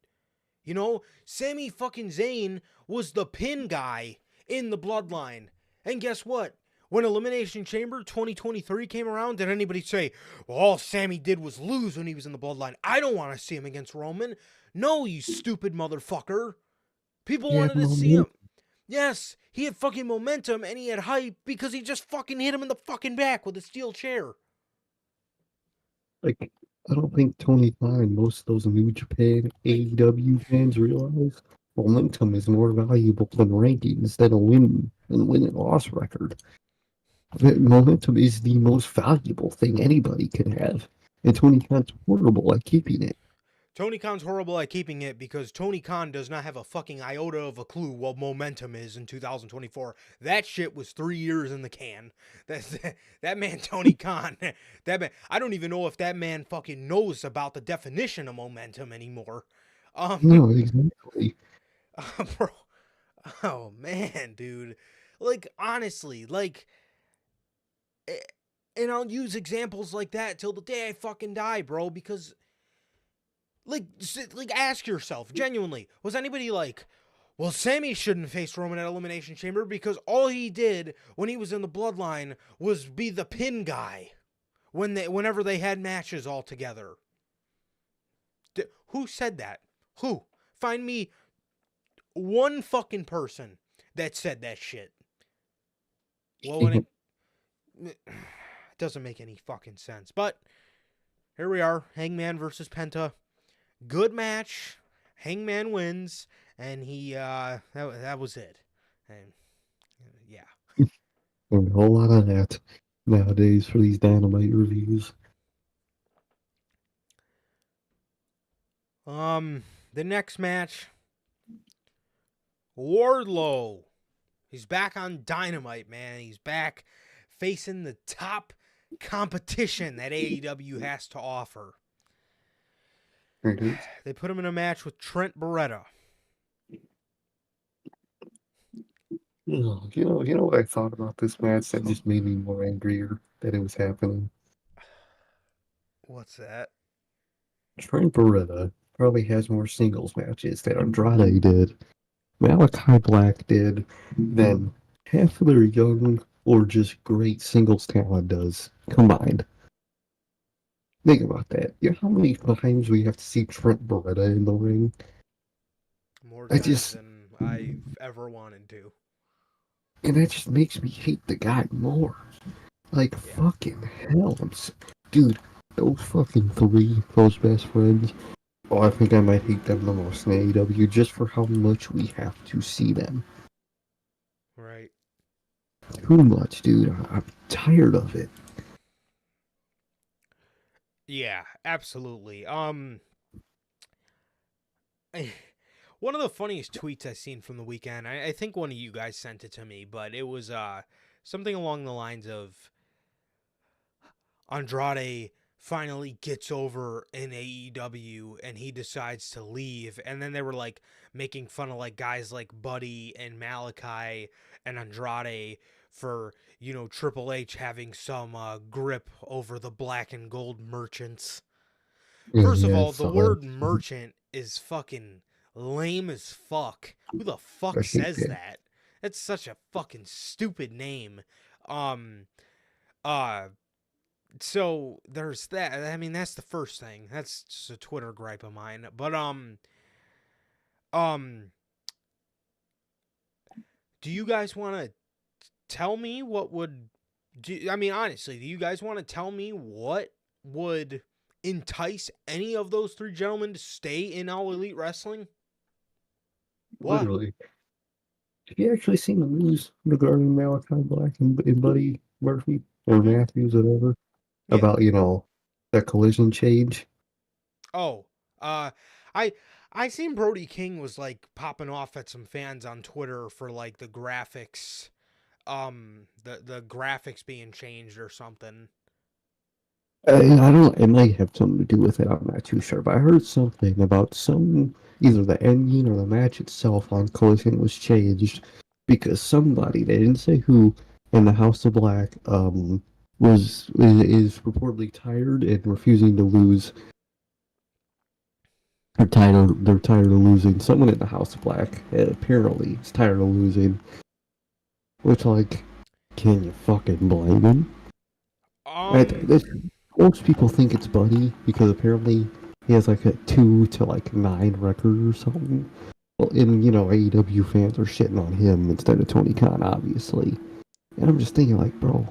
You know, Sami fucking Zayn was the pin guy in the Bloodline, and guess what? When Elimination Chamber 2023 came around, did anybody say, well, all Sami did was lose when he was in the Bloodline? I don't want to see him against Roman. No, you stupid motherfucker. People He had wanted to see him. momentum. Yes, he had fucking momentum and he had hype because he just fucking hit him in the fucking back with a steel chair. Like, I don't think Tony Khan and most of those New Japan AEW fans realize momentum is more valuable than rankings than a win and loss record. Momentum is the most valuable thing anybody can have, and Tony Khan's horrible at keeping it. Tony Khan's horrible at keeping it because Tony Khan does not have a fucking iota of a clue what momentum is in 2024. That shit was 3 years in the can. That man, Tony Khan, that man, I don't even know if that man fucking knows about the definition of momentum anymore. No, exactly. Bro, oh man, dude. Like, honestly, like, and I'll use examples like that till the day I fucking die, bro, because like ask yourself, genuinely, was anybody like, well, Sami shouldn't face Roman at Elimination Chamber because all he did when he was in the Bloodline was be the pin guy whenever they had matches all together? Who said that? Who? Find me one fucking person that said that shit. Well, when it doesn't make any fucking sense. But here we are, Hangman versus Penta. Good match. Hangman wins, and he that was it. And yeah. And a whole lot of that nowadays for these Dynamite reviews. The next match, Wardlow. He's back on Dynamite, man. He's back facing the top competition that AEW has to offer. Mhm. They put him in a match with Trent Beretta. You know what I thought about this match that just made me more angrier that it was happening? What's that? Trent Beretta probably has more singles matches than Andrade did, Malachi Black did, than half of their young or just great singles talent does combined. Think about that. You know how many times we have to see Trent Beretta in the ring? More I times just, than I've ever wanted to. and that just makes me hate the guy more. Like, Yeah. fucking hell. Dude, those fucking three, those best friends, oh, I think I might hate them the most in AEW just for how much we have to see them. Right. Too much, dude. I'm tired of it. Yeah, absolutely. One of the funniest tweets I've seen from the weekend, I think one of you guys sent it to me, but it was something along the lines of Andrade finally gets over in AEW and he decides to leave, and then they were like making fun of like guys like Buddy and Malachi and Andrade for, you know, Triple H having some grip over the black and gold merchants. First of Yeah, all, it's the word merchant is fucking lame as fuck. Who the fuck I hate says that. that? That's such a fucking stupid name. Um uh so there's that. I mean, that's the first thing. That's just a Twitter gripe of mine. But um do you guys want to tell me what would I mean, honestly, do you guys want to tell me what would entice any of those three gentlemen to stay in All Elite Wrestling? What? Literally. Have you actually seen the news regarding Malachi Black and Buddy Murphy or Mhm. Matthews, whatever, Yeah. about, that collision change? Oh, uh, I I seen Brody King was like popping off at some fans on Twitter for like the graphics, the graphics being changed or something. I don't. It might have something to do with it. I'm not too sure, but I heard something about either the ending or the match itself on Collision was changed because somebody, they didn't say who, and the House of Black is reportedly tired and refusing to lose. They're tired of losing. Someone in the House of Black apparently is tired of losing. Which, like, can you fucking blame him? Um, Most people think it's Buddy because apparently he has like a 2 to like 9 record or something. Well, and AEW fans are shitting on him instead of Tony Khan, obviously. And I'm just thinking, like, bro,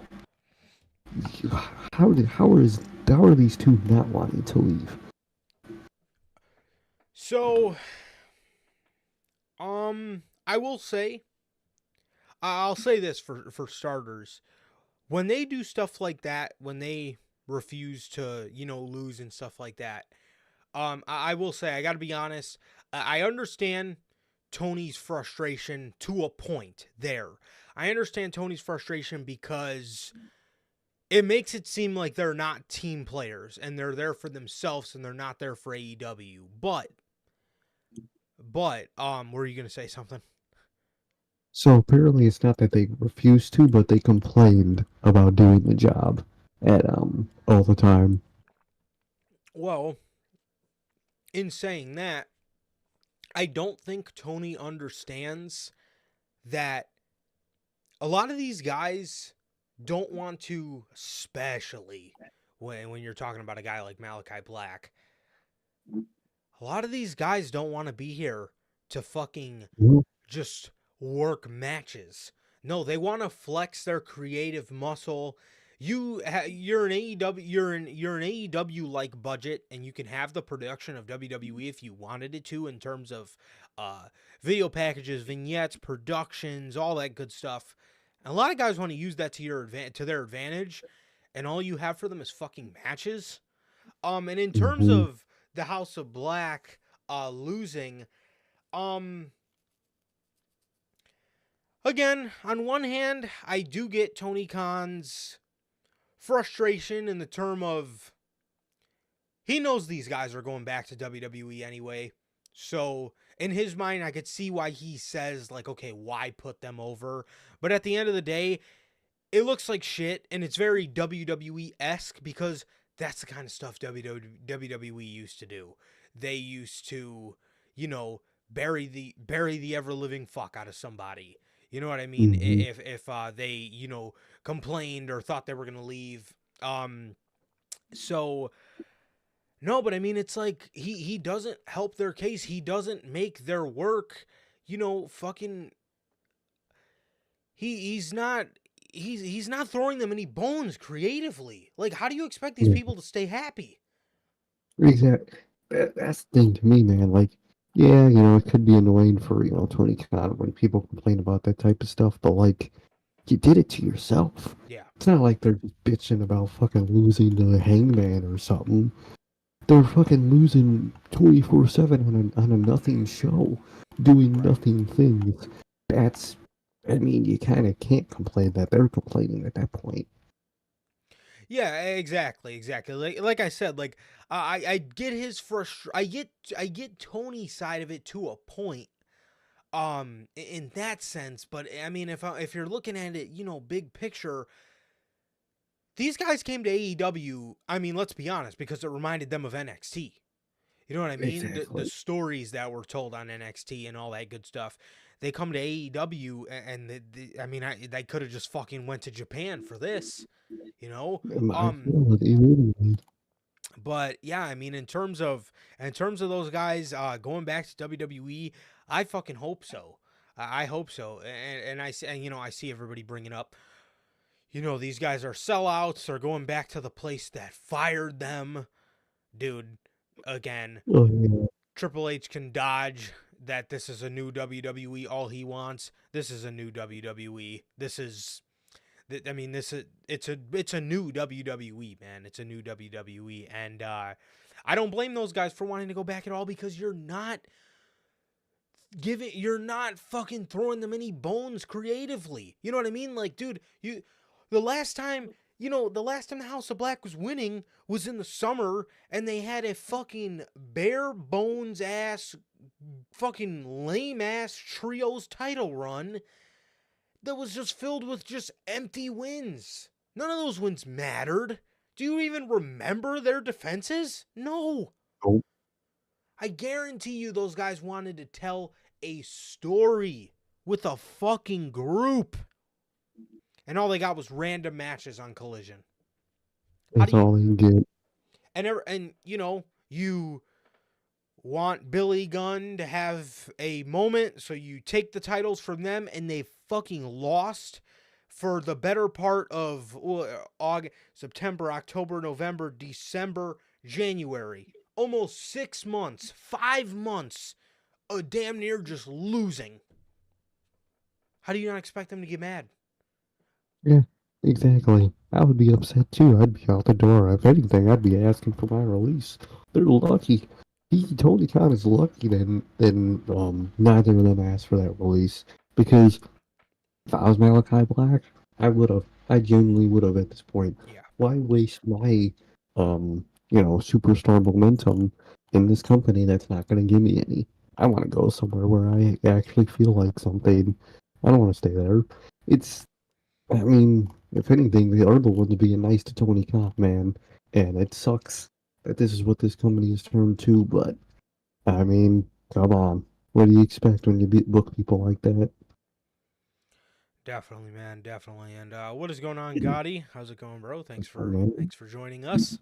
how are these two not wanting to leave? so, I will say, I'll say this for starters. When they do stuff like that, when they refuse to, lose and stuff like that, I will say, I got to be honest, I understand Tony's frustration to a point there. I understand Tony's frustration because it makes it seem like they're not team players and they're there for themselves and they're not there for AEW. But, were you going to say something? So apparently it's not that they refused to, but they complained about doing the job at all the time. Well, in saying that, I don't think Tony understands that a lot of these guys don't want to, especially when you're talking about a guy like Malachi Black, a lot of these guys don't want to be here to fucking just work matches. No, they want to flex their creative muscle. You're an AEW, you're an AEW like budget, and you can have the production of WWE if you wanted it to in terms of video packages, vignettes, productions, all that good stuff. And a lot of guys want to use that to their advantage, and all you have for them is fucking matches. And in terms Mm-hmm. of the House of Black losing, again, on one hand, I do get Tony Khan's frustration in the term of he knows these guys are going back to WWE anyway. So in his mind, I could see why he says, like, okay, why put them over? But at the end of the day, it looks like shit, and it's very WWE-esque because that's the kind of stuff WWE used to do. They used to, bury the ever living fuck out of somebody. You know what I mean? Mm-hmm. If they complained or thought they were gonna leave. So no, but I mean it's like he doesn't help their case. He doesn't make their work. Fucking. He's not he's not throwing them any bones creatively. Like, how do you expect these Yeah, people to stay happy? exactly. That's the thing to me, man. Like, yeah, it could be annoying for Tony Khan when people complain about that type of stuff, but like, you did it to yourself. Yeah. It's not like they're just bitching about fucking losing to the Hangman or something. They're fucking losing 24/7 on a nothing show, doing Right. nothing things. That's, I mean, you kind of can't complain that they're complaining at that point. Yeah, exactly. Like I said, like I get his I get Tony's side of it to a point. In that sense, but I mean, if you're looking at it, big picture, these guys came to AEW. I mean, let's be honest, because it reminded them of NXT. You know what I mean? The Exactly. stories that were told on NXT and all that good stuff. They come to AEW, and I mean, they could have just fucking went to Japan for this, you know. I Um, feel it immediately. but yeah, I mean, in terms of those guys going back to WWE, I fucking hope so. I hope so, and I see everybody bringing up, these guys are sellouts. They're going back to the place that fired them, dude. Again, Oh, yeah. Triple H can dodge that this is a new WWE all he wants. This is a new WWE. This is I mean this is it's a new WWE, man. It's a new WWE, and I don't blame those guys for wanting to go back at all because you're not fucking throwing them any bones creatively. You know what I mean? Like, dude, the last time the House of Black was winning was in the summer, and they had a fucking bare bones ass, fucking lame ass trios title run that was just filled with just empty wins. None of those wins mattered. Do you even remember their defenses? No. Nope. I guarantee you those guys wanted to tell a story with a fucking group. And all they got was random matches on Collision. That's all they get. And you know, you want Billy Gunn to have a moment, so you take the titles from them, and they fucking lost for the better part of August, September, October, November, December, January. Almost 6 months, 5 months, damn near just losing. How do you not expect them to get mad? Yeah, exactly. I would be upset too. I'd be out the door. If anything, I'd be asking for my release. They're lucky. Tony Khan is lucky than neither of them asked for that release. Because if I was Malachi Black, I would have. I genuinely would have at this point. Yeah. Why waste my superstar momentum in this company that's not going to give me any? I want to go somewhere where I actually feel like something. I don't want to stay there. I mean, if anything, they are the ones being nice to Tony Khan, man. And it sucks that this is what this company has turned to, but I mean, come on. What do you expect when you book people like that? Definitely, man, definitely. And what is going on, Gotti? How's it going, bro? Thanks for Man. joining us.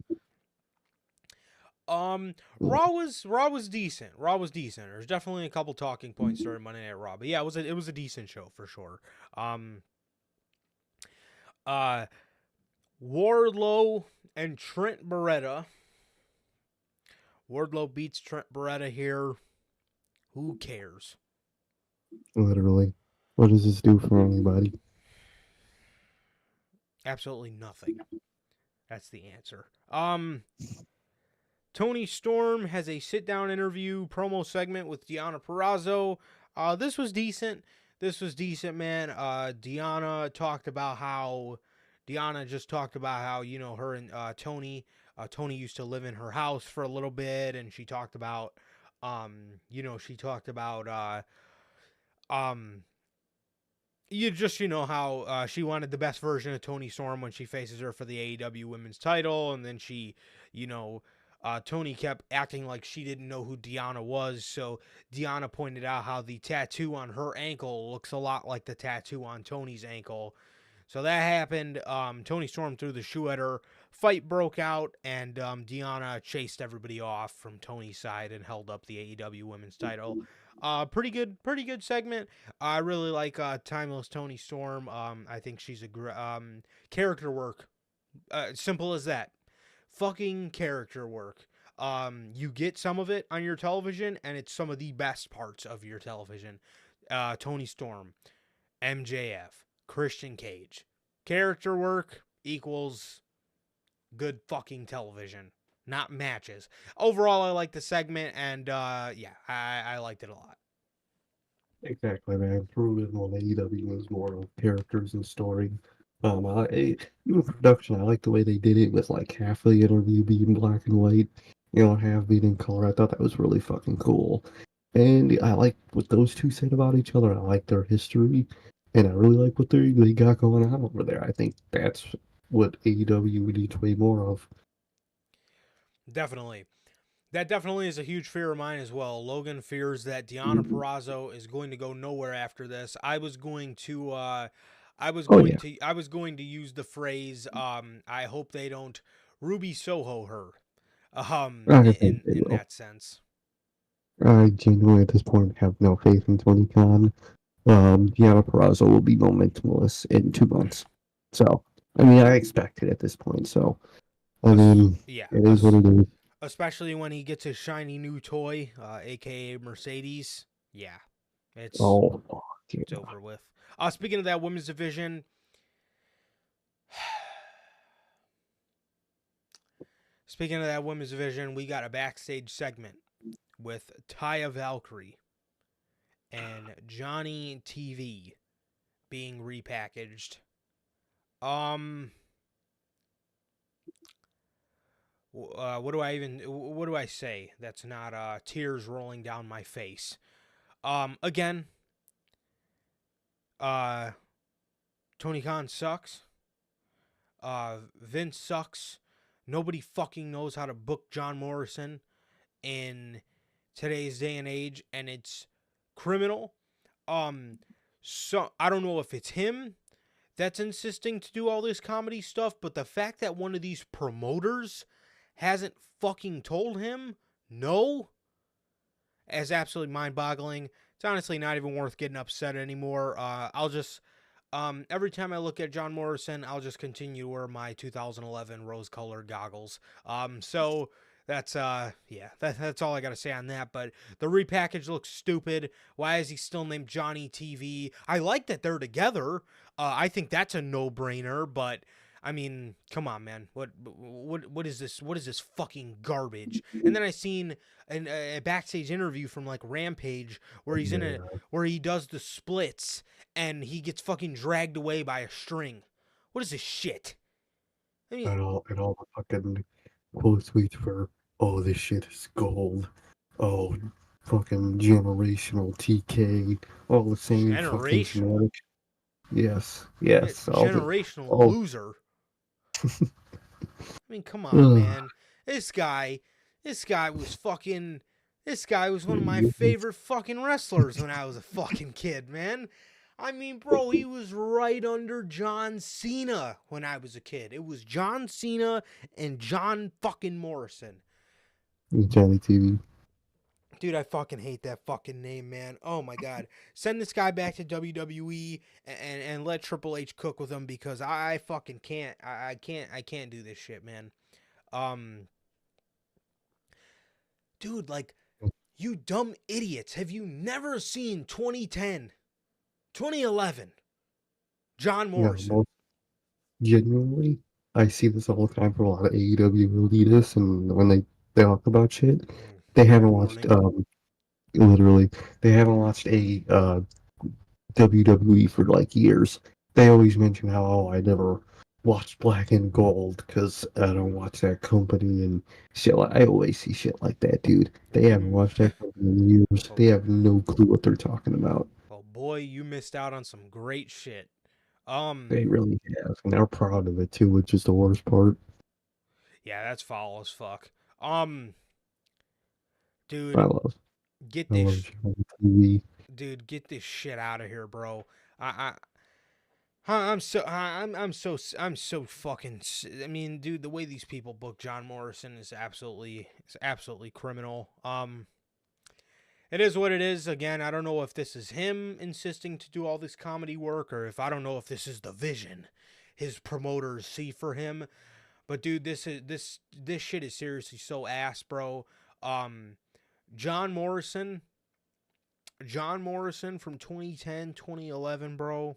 Raw was decent. Raw was decent. There's definitely a couple talking points during Monday Night Raw, but yeah, it was a decent show for sure. Wardlow and Trent Beretta. Wardlow beats Trent Beretta here. Who cares? Literally. What does this do for anybody? Absolutely nothing. That's the answer. Tony Storm has a sit-down interview promo segment with Deonna Purrazzo. This was decent. This was decent, man. Deonna just talked about how, you know, her and Tony used to live in her house for a little bit, and she talked about, how she wanted the best version of Tony Storm when she faces her for the AEW Women's title, and then Tony kept acting like she didn't know who Deonna was, so Deonna pointed out how the tattoo on her ankle looks a lot like the tattoo on Tony's ankle. So that happened. Tony Storm threw the shoe at her. Fight broke out, and Deonna chased everybody off from Tony's side and held up the AEW Women's title. Pretty good segment. I really like Timeless Tony Storm. I think she's a character work. Simple as that. Fucking character work. You get some of it on your television, and it's some of the best parts of your television. Tony Storm, MJF, Christian Cage. Character work equals good fucking television, not matches. Overall, I like the segment, and I liked it a lot. Exactly, man. Proven on AEW is more of characters and story. Even production, I like the way they did it with like half the interview being black and white, half being in color. I thought that was really fucking cool. And I like what those two said about each other. I like their history, and I really like what they got going on over there. I think that's what AEW needs way more of. Definitely. That definitely is a huge fear of mine as well. Logan fears that Deonna Purrazzo is going to go nowhere after this. I was going to use the phrase I hope they don't Ruby Soho her. I think they In will. that sense. I genuinely at this point have no faith in Tony Khan. Deonna Purrazzo will be momentumless in 2 months. So, I mean, I expect it at this point. So, I mean, it is what it is. Especially when he gets his shiny new toy, aka Mercedes. Yeah, it's over with. Speaking of that women's division, we got a backstage segment with Taya Valkyrie and Johnny TV being repackaged. What do I say that's not tears rolling down my face? Again, Tony Khan sucks. Vince sucks. Nobody fucking knows how to book John Morrison in today's day and age, and it's criminal. So I don't know if it's him that's insisting to do all this comedy stuff, but the fact that one of these promoters hasn't fucking told him no is absolutely mind-boggling. It's honestly not even worth getting upset anymore. I'll just every time I look at John Morrison, I'll just continue to wear my 2011 rose-colored goggles. So that's that's all I gotta say on that. But the repackage looks stupid. Why is he still named Johnny TV? I like that they're together. I think that's a no-brainer. But I mean, come on, man. What is this? What is this fucking garbage? And then I seen a backstage interview from like Rampage where he's where he does the splits and he gets fucking dragged away by a string. What is this shit? I mean, And all the fucking quote tweets for, oh, this shit is gold. Oh, fucking generational TK. All the same fucking generational. generic. Yes. Generational loser. I mean, come on, Ugh. man. This guy was fucking. This guy was one of my favorite fucking wrestlers when I was a fucking kid, man. I mean, bro, he was right under John Cena when I was a kid. It was John Cena and John fucking Morrison. Johnny TV. Dude, I fucking hate that fucking name, man. Oh my god. Send this guy back to WWE and let Triple H cook with him because I fucking can't. I can't do this shit, man. Dude, like, you dumb idiots. Have you never seen 2010, 2011? John Morrison. No, genuinely, I see this all the time from a lot of AEW elitists, and when they talk about shit, they haven't watched, literally, they haven't watched a WWE for like years. They always mention how, oh, I never watched Black and Gold because I don't watch that company and shit. I always see shit like that, dude. They haven't watched that company in years. They have no clue what they're talking about. Well, boy, you missed out on some great shit. They really have, and they're proud of it too, which is the worst part. Yeah, that's foul as fuck. Dude, I love TV. Dude, get this shit out of here, bro. I'm so fucking. I mean, dude, the way these people book John Morrison is absolutely criminal. It is what it is. Again, I don't know if this is him insisting to do all this comedy work, or if I don't know if this is the vision his promoters see for him. But dude, this shit is seriously so ass, bro. John Morrison from 2010, 2011, bro.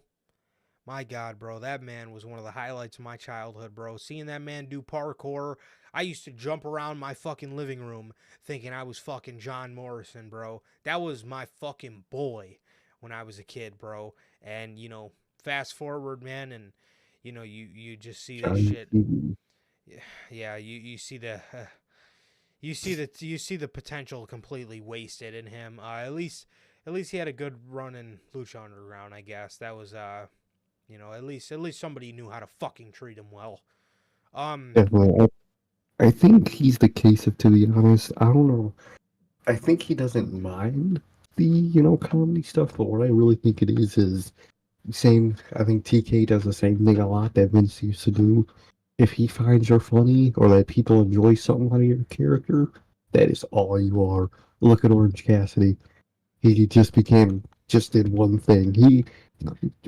My God, bro, that man was one of the highlights of my childhood, bro. Seeing that man do parkour, I used to jump around my fucking living room thinking I was fucking John Morrison, bro. That was my fucking boy when I was a kid, bro. And, you know, fast forward, man, and, you know, you just see that shit. Yeah, you see the... You see the potential completely wasted in him. At least he had a good run in Lucha Underground, I guess. That was you know, at least somebody knew how to fucking treat him well. Definitely. I think he's the case of, to be honest, I don't know. I think he doesn't mind the, you know, comedy stuff, but what I really think it is same. I think TK does the same thing a lot that Vince used to do. If he finds you're funny or that people enjoy something out of your character, that is all you are. Look at Orange Cassidy. He just did one thing.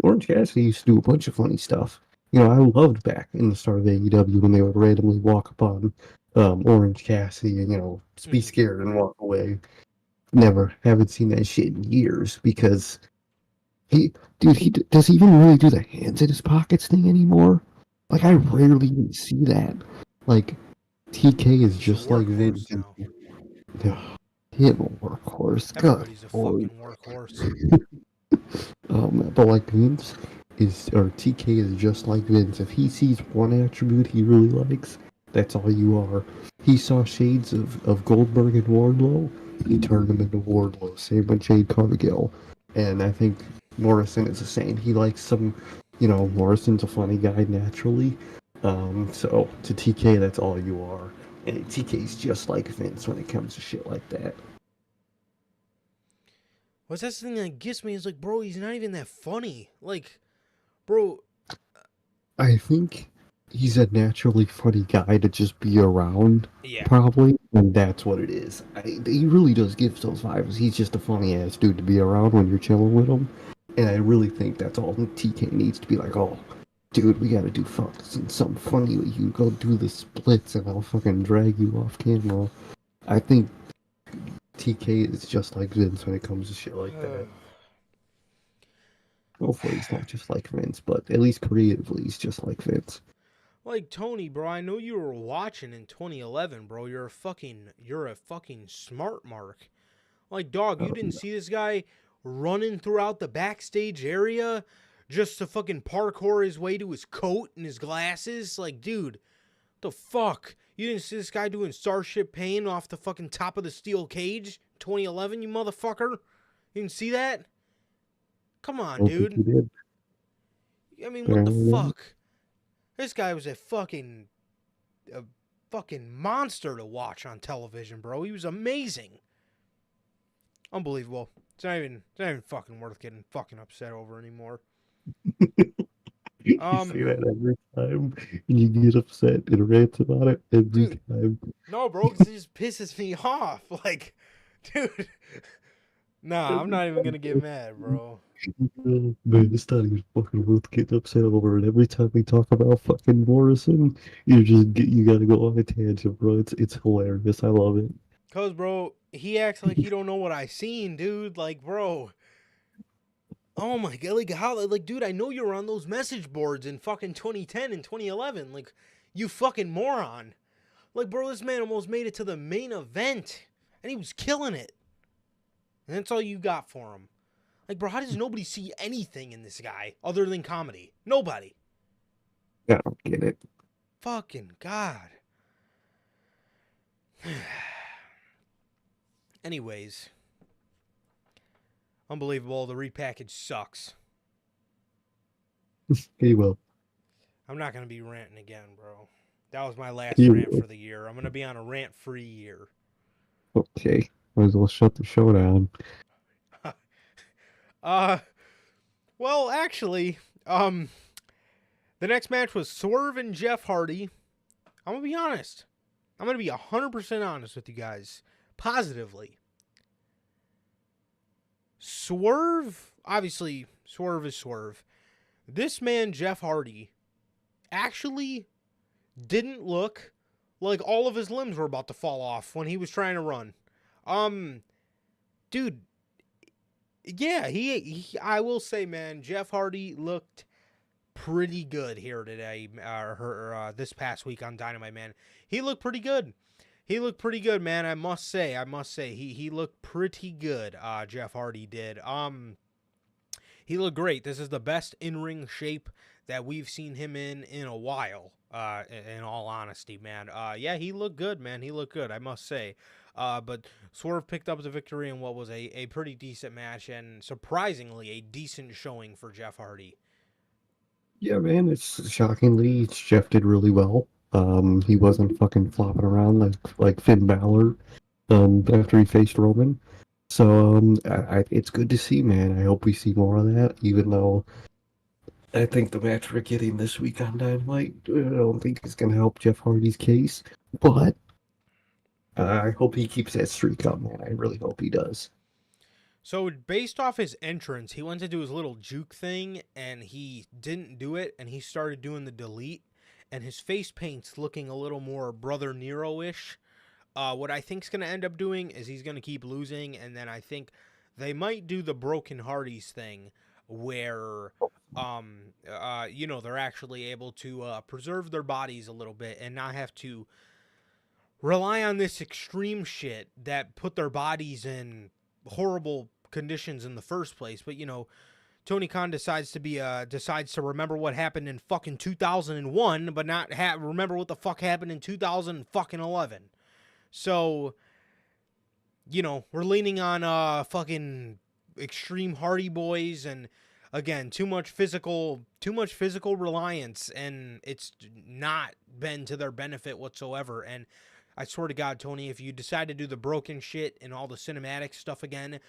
Orange Cassidy used to do a bunch of funny stuff. You know, I loved back in the start of AEW when they would randomly walk upon Orange Cassidy and, you know, be scared and walk away. Haven't seen that shit in years because does he even really do the hands in his pockets thing anymore? Like, I rarely even see that. Like, TK is just like Vince. Him a workhorse. Everybody's a fucking workhorse. But like Vince TK is just like Vince. If he sees one attribute he really likes, that's all you are. He saw shades of Goldberg and Wardlow, he turned them into Wardlow. Same with Jade Cargill. And I think Morrison is the same. He likes some Morrison's a funny guy naturally. So to TK, that's all you are. And TK's just like Vince when it comes to shit like that. What's that thing that gets me is like, bro, he's not even that funny. Like, bro, I think he's a naturally funny guy to just be around, yeah. probably, and that's what it is. He really does give those vibes. He's just a funny ass dude to be around when you're chilling with him, and I really think that's all TK needs to be like. Oh, dude, we gotta do something funny with you. Go do the splits, and I'll fucking drag you off camera. I think TK is just like Vince when it comes to shit like that. Hopefully, he's not just like Vince, but at least creatively, he's just like Vince. Like, Tony, bro, I know you were watching in 2011, bro. You're a fucking smart mark. Like, dog, you didn't see this guy running throughout the backstage area just to fucking parkour his way to his coat and his glasses? Like, dude, what the fuck? You didn't see this guy doing Starship Pain off the fucking top of the steel cage 2011, you motherfucker? You didn't see that? Come on, I don't think he dude. did. I mean, what the Apparently not. fuck? This guy was a fucking monster to watch on television, bro. He was amazing. Unbelievable. It's not even fucking worth getting fucking upset over anymore. You Um, say that every time, and you get upset and rant about it every dude, time. no, bro, because it just pisses me off. Like, dude, nah, I'm Every not even gonna get time. mad, bro. Oh, man, it's not even fucking worth getting upset over. And every time we talk about fucking Morrison, you gotta go on a tangent, bro. It's hilarious. I love it. Cause, bro, he acts like he don't know what I seen, dude. Like, bro, oh my god, like how, like, dude, I know you were on those message boards in fucking 2010 and 2011. Like, you fucking moron. Like, bro, this man almost made it to the main event, and he was killing it. And that's all you got for him. Like, bro, how does nobody see anything in this guy other than comedy? Nobody. I don't get it. Fucking God. Anyways, unbelievable. The repackage sucks. He will. I'm not going to be ranting again, bro. That was my last He rant will. for the year. I'm going to be on a rant-free year. Okay. Might as well shut the show down. uh, well, actually, the next match was Swerve and Jeff Hardy. I'm going to be honest. I'm going to be 100% honest with you guys. Positively. Swerve, obviously, Swerve is Swerve. This man, Jeff Hardy, actually didn't look like all of his limbs were about to fall off when he was trying to run. Dude, yeah, I will say, man, Jeff Hardy looked pretty good here today, this past week on Dynamite, man. He looked pretty good. He looked pretty good, man. I must say, he looked pretty good. Jeff Hardy did. He looked great. This is the best in-ring shape that we've seen him in a while. In all honesty, man. Yeah, he looked good, man. He looked good, I must say. But Swerve picked up the victory in what was a pretty decent match and surprisingly a decent showing for Jeff Hardy. Yeah, man, it's shockingly, Jeff did really well. He wasn't fucking flopping around like Finn Balor after he faced Roman. So it's good to see, man. I hope we see more of that, even though I think the match we're getting this week on Dynamite, I don't think it's going to help Jeff Hardy's case. But I hope he keeps that streak up, man. I really hope he does. So based off his entrance, he went to do his little juke thing and he didn't do it and he started doing the delete and his face paint's looking a little more Brother Nero-ish. What I think's going to end up doing is he's going to keep losing and then I think they might do the Broken Hardys thing where they're actually able to preserve their bodies a little bit and not have to rely on this extreme shit that put their bodies in horrible conditions in the first place. But Tony Khan decides to remember what happened in fucking 2001, but not remember what the fuck happened in 2011. So, we're leaning on fucking extreme Hardy Boys, and again, too much physical reliance, and it's not been to their benefit whatsoever. And I swear to God, Tony, if you decide to do the broken shit and all the cinematic stuff again,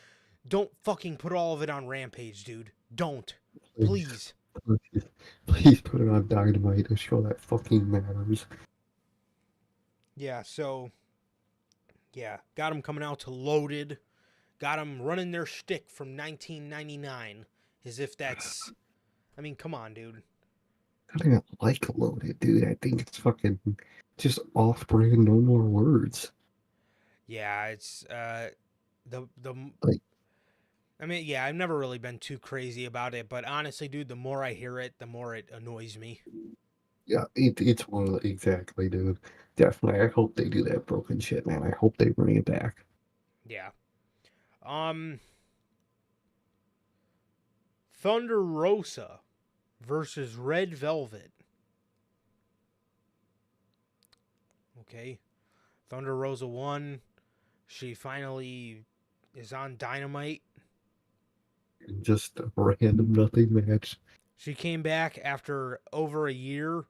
don't fucking put all of it on Rampage, dude. Don't. Please. Please, please put it on Dynamite to show that fucking matters. Yeah, so, yeah, got them coming out to Loaded. Got them running their shtick from 1999. As if that's... I mean, come on, dude. I don't even like Loaded, dude. I think it's fucking just off-brand, no more words. Yeah, it's, the Like, I mean, yeah, I've never really been too crazy about it, but honestly, dude, the more I hear it, the more it annoys me. yeah, it's one of the, exactly, dude. Definitely. I hope they do that broken shit, man. I hope they bring it back. Yeah. Thunder Rosa versus Red Velvet. Okay. Thunder Rosa won. She finally is on Dynamite. Just a random nothing match. She came back after over a year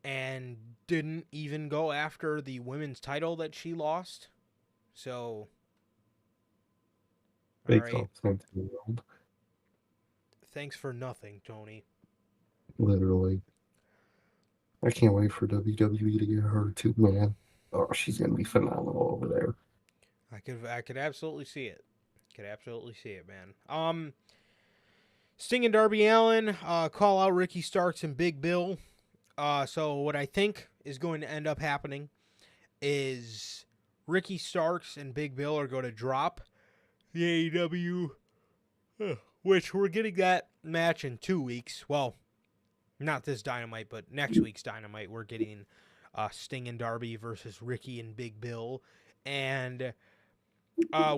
and didn't even go after the women's title that she lost. So, all Makes all right. sense in the world. Thanks for nothing, Tony. Literally. I can't wait for WWE to get her too, man. Oh, she's gonna be phenomenal over there. I could absolutely see it. Could absolutely see it, man. Sting and Darby Allin call out Ricky Starks and Big Bill. So what I think is going to end up happening is Ricky Starks and Big Bill are going to drop the AEW, which we're getting that match in 2 weeks. Well, not this Dynamite, but next week's Dynamite. We're getting Sting and Darby versus Ricky and Big Bill, and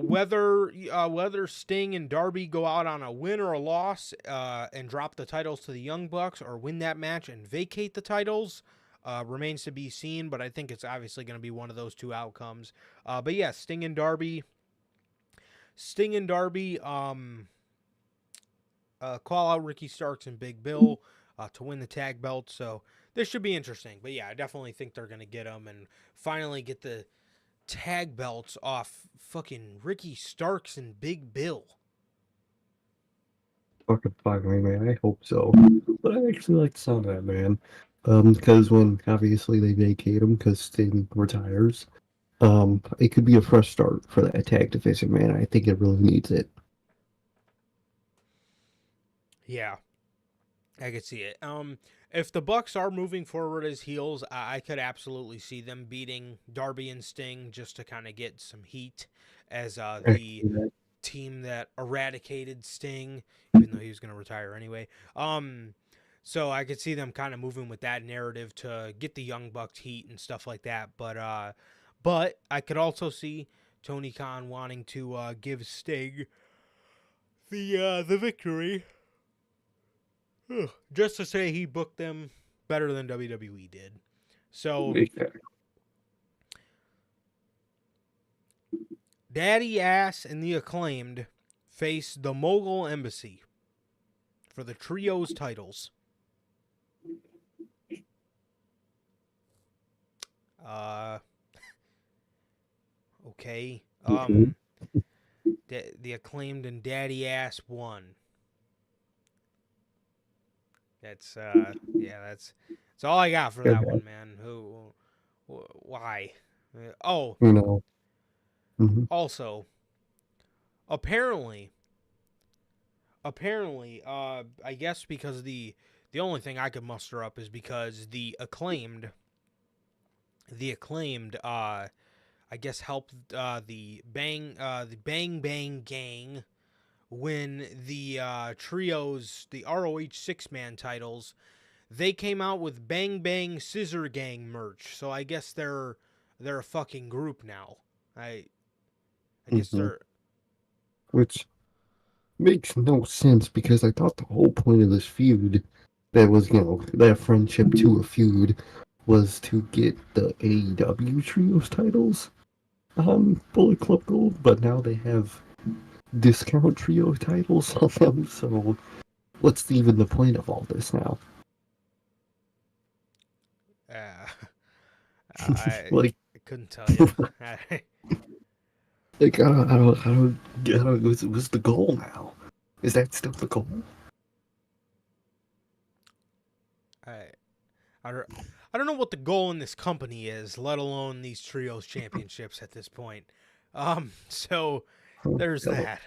whether Sting and Darby go out on a win or a loss and drop the titles to the Young Bucks, or win that match and vacate the titles, remains to be seen. But I think it's obviously going to be one of those two outcomes. But yeah, Sting and Darby call out Ricky Starks and Big Bill to win the tag belt. So this should be interesting. But yeah, I definitely think they're going to get them and finally get the tag belts off fucking Ricky Starks and Big Bill. Fucking fuck me, man. I hope so. But I actually like the sound of that, man. Because when obviously they vacate him because Sting retires, it could be a fresh start for that tag division, man. I think it really needs it. Yeah, I could see it. If the Bucks are moving forward as heels, I could absolutely see them beating Darby and Sting just to kind of get some heat as the team that eradicated Sting, even though he was going to retire anyway. So I could see them kind of moving with that narrative to get the Young Bucks heat and stuff like that. But I could also see Tony Khan wanting to give Sting the victory, just to say he booked them better than WWE did. So, Exactly. Daddy Ass and the Acclaimed face the Mogul Embassy for the Trios titles. Okay. The Acclaimed and Daddy Ass won. That's that's all I got for that one, man. Why? Oh, You know. also, apparently, I guess because the only thing I could muster up is because the acclaimed, I guess helped the Bang Bang Gang win the trios, the ROH 6-man titles. They came out with Bang Bang Scissor Gang merch, so I guess they're a fucking group now. I guess they're, Which makes no sense because I thought the whole point of this feud, that was, that friendship to a feud, was to get the AEW Trios titles on Bullet Club Gold, but now they have discount trio titles on them, so what's even the point of all this now? I Like, couldn't tell you. like I don't. What's the goal now? Is that still the goal? I, I don't, I don't know what the goal in this company is, let alone these trios championships at this point. So there's that.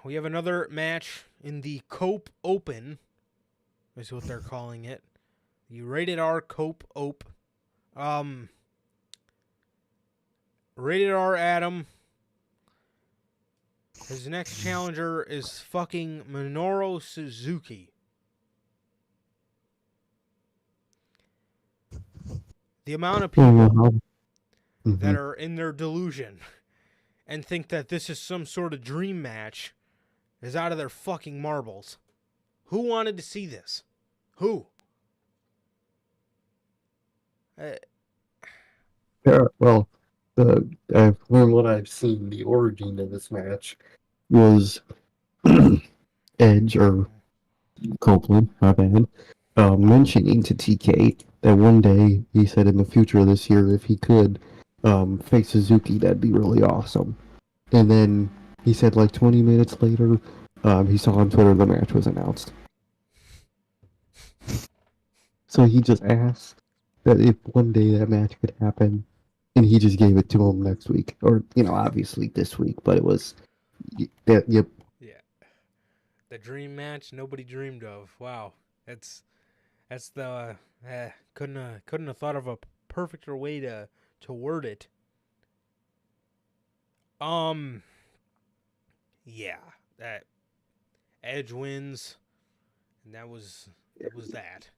We have another match in the Cope Open, is what they're calling it. The Rated R Cope Ope. Rated R Adam. His next challenger is fucking Minoru Suzuki. The amount of people that are in their delusion and think that this is some sort of dream match is out of their fucking marbles. Who wanted to see this? Who? Yeah, well, from what I've seen, the origin of this match was Edge or Copeland, my bad, mentioning to TK that one day he said in the future of this year, if he could face Suzuki, that'd be really awesome. And then he said like 20 minutes later, he saw on Twitter the match was announced. So he just asked that if one day that match could happen, and he just gave it to him next week, or obviously this week, but it was that. Yep. Yeah. The dream match nobody dreamed of. Wow. That's the couldn't have thought of a perfecter way to word it. Yeah, that Edge wins, and that was that.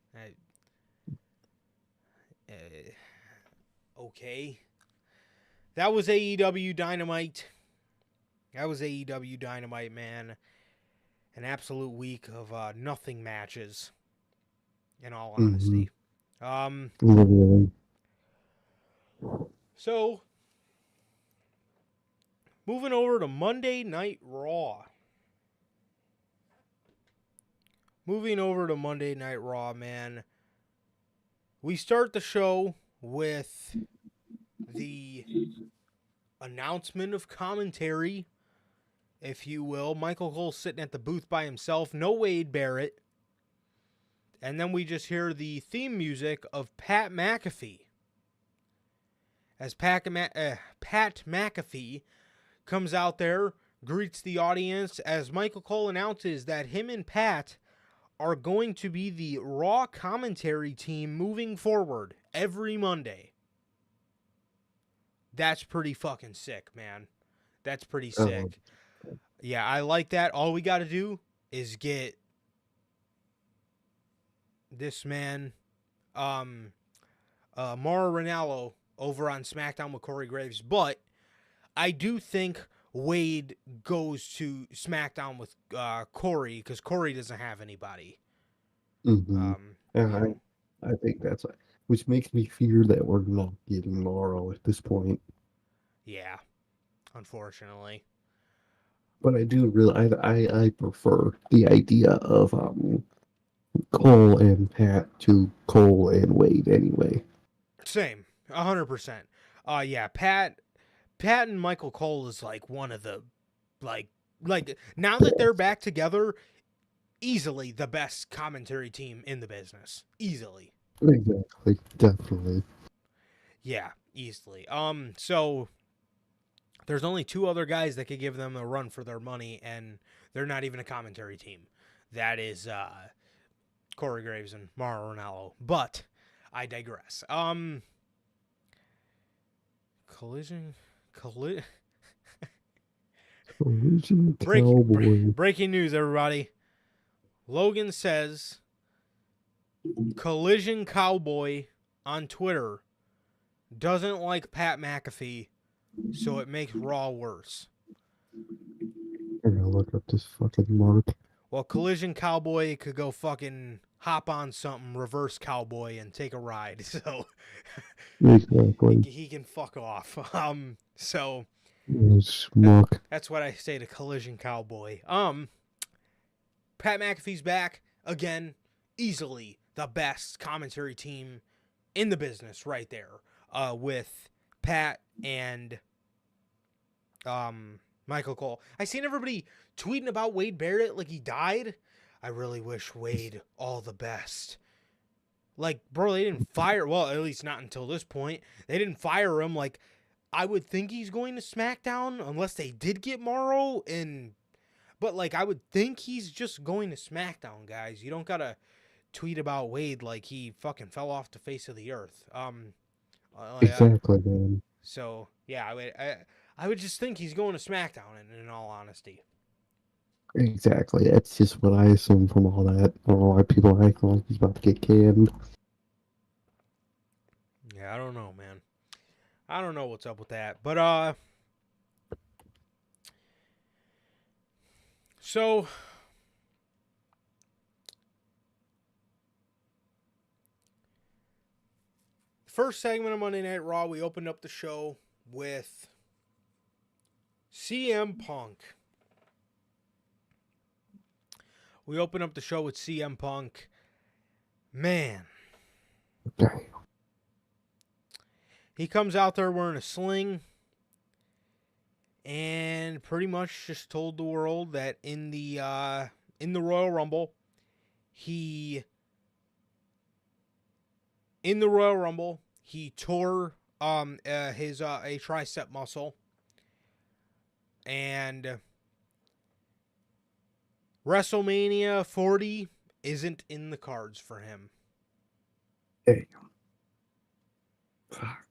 Okay. That was AEW Dynamite. Man. An absolute week of nothing matches, in all honesty. Literally. So, moving over to Monday Night Raw. Man. We start the show with the announcement of commentary, if you will. Michael Cole sitting at the booth by himself. No Wade Barrett. And then we just hear the theme music of Pat McAfee. As Pat McAfee comes out there, greets the audience, as Michael Cole announces that him and Pat are going to be the Raw commentary team moving forward every Monday. That's pretty fucking sick, man. That's pretty sick. Yeah, I like that. All we got to do is get this man, Mauro Ranallo, over on SmackDown with Corey Graves. But I do think Wade goes to SmackDown with Corey, because Corey doesn't have anybody. I think that's which makes me fear that we're not getting Morrow at this point. Yeah, unfortunately. But I do really, I prefer the idea of Cole and Pat to Cole and Wade anyway. Same, 100%. Yeah, Pat and Michael Cole is like one of the like now that they're back together, easily the best commentary team in the business. Easily. Exactly, definitely. Yeah, easily. So there's only two other guys that could give them a run for their money, and they're not even a commentary team. That is Corey Graves and Mauro Ranallo. But I digress. Collision breaking news, everybody. Logan says Collision Cowboy on Twitter doesn't like Pat McAfee, so it makes Raw worse. I'm gonna look up this fucking mark. Well, Collision Cowboy could go fucking hop on something, reverse cowboy, and take a ride. So exactly. he can fuck off. So Schmuck. That's what I say to Collision Cowboy. Pat McAfee's back again, easily the best commentary team in the business right there. With Pat and Michael Cole. I seen everybody tweeting about Wade Barrett like he died. I really wish Wade all the best. Like, bro, they didn't fire, well, at least not until this point. They didn't fire him. Like, I would think he's going to SmackDown unless they did get Morrow. But, like, I would think he's just going to SmackDown, guys. You don't gotta tweet about Wade like he fucking fell off the face of the earth. Exactly, man. So, yeah, I would just think he's going to SmackDown, in all honesty. Exactly. That's just what I assume from all that. I don't know why people act like he's about to get canned. Yeah, I don't know, man. I don't know what's up with that. But, so, first segment of Monday Night Raw, we opened up the show with CM Punk. We open up the show with CM Punk. Man. Okay. He comes out there wearing a sling and pretty much just told the world that in the Royal Rumble, he tore his a tricep muscle, and WrestleMania 40 isn't in the cards for him. Damn. Fuck.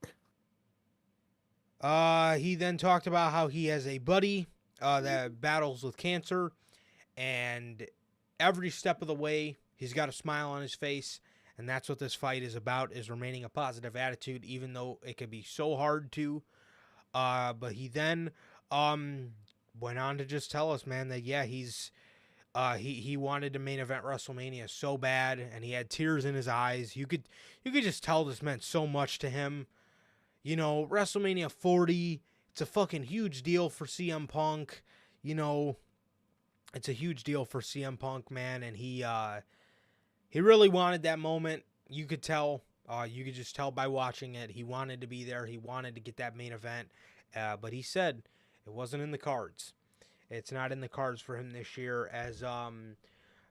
He then talked about how he has a buddy that battles with cancer, and every step of the way, he's got a smile on his face, and that's what this fight is about, is remaining a positive attitude, even though it can be so hard to. But he then went on to just tell us, man, that yeah, he wanted to main event WrestleMania so bad, and he had tears in his eyes. You could just tell this meant so much to him. You know, WrestleMania 40, it's a fucking huge deal for CM Punk. You know, it's a huge deal for CM Punk, man, and he really wanted that moment. You could tell. You could just tell by watching it. He wanted to be there. He wanted to get that main event. But he said it wasn't in the cards. It's not in the cards for him this year, as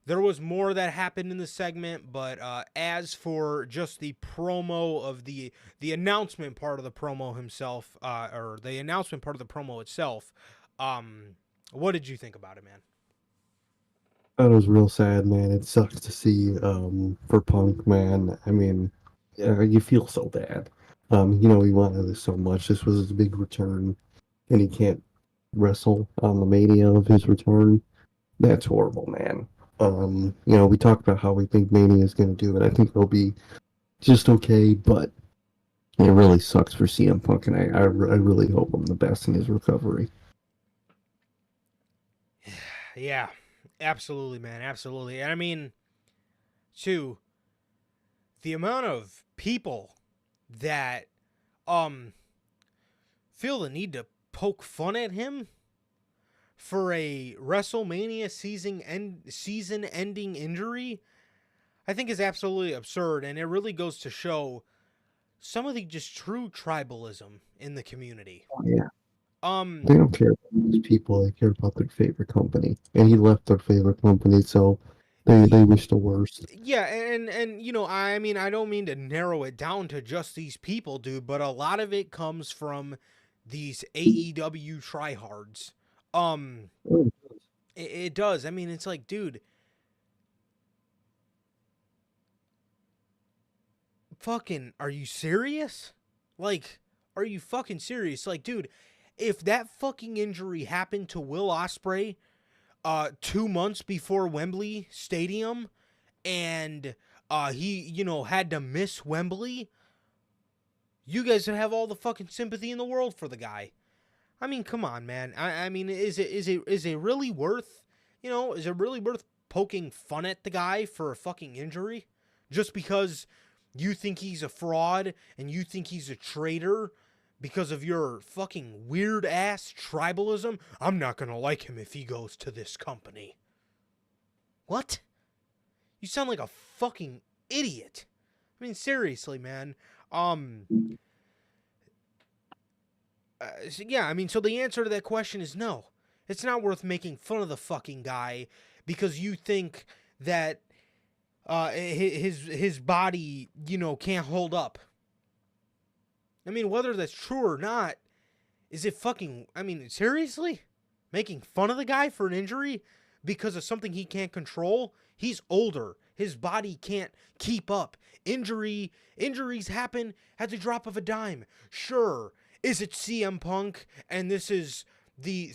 there was more that happened in the segment, but as for just the promo of the announcement part of the promo himself, or the announcement part of the promo itself, what did you think about it, man? That was real sad, man. It sucks to see for Punk, man. I mean, you feel so bad. You know, he wanted this so much. This was his big return, and he can't wrestle on the mania of his return. That's horrible, man. You know, we talked about how we think Mania is going to do it. I think it'll be just okay, but it really sucks for CM Punk, and I really hope him the best in his recovery. Yeah, absolutely, man, absolutely. And I mean, too, the amount of people that feel the need to poke fun at him for a WrestleMania season-ending injury, I think is absolutely absurd, and it really goes to show some of the just true tribalism in the community. Oh, yeah. They don't care about these people. They care about their favorite company, and he left their favorite company, so they wish the worst. Yeah, and you know, I mean, I don't mean to narrow it down to just these people, dude, but a lot of it comes from these AEW tryhards. It does. I mean, it's like, dude, fucking, are you serious? Like, are you fucking serious? Like, dude, if that fucking injury happened to Will Ospreay 2 months before Wembley Stadium, and he, you know, had to miss Wembley, you guys would have all the fucking sympathy in the world for the guy. I mean, come on, man. I mean, is it really worth, you know, is it really worth poking fun at the guy for a fucking injury just because you think he's a fraud and you think he's a traitor because of your fucking weird ass tribalism, I'm not gonna like him if he goes to this company. What? You sound like a fucking idiot. I mean, seriously, man. So the answer to that question is no. It's not worth making fun of the fucking guy because you think that his body, can't hold up. I mean, whether that's true or not, is it fucking... I mean, seriously? Making fun of the guy for an injury because of something he can't control? He's older. His body can't keep up. Injuries happen at the drop of a dime. Sure. Is it CM Punk and this is the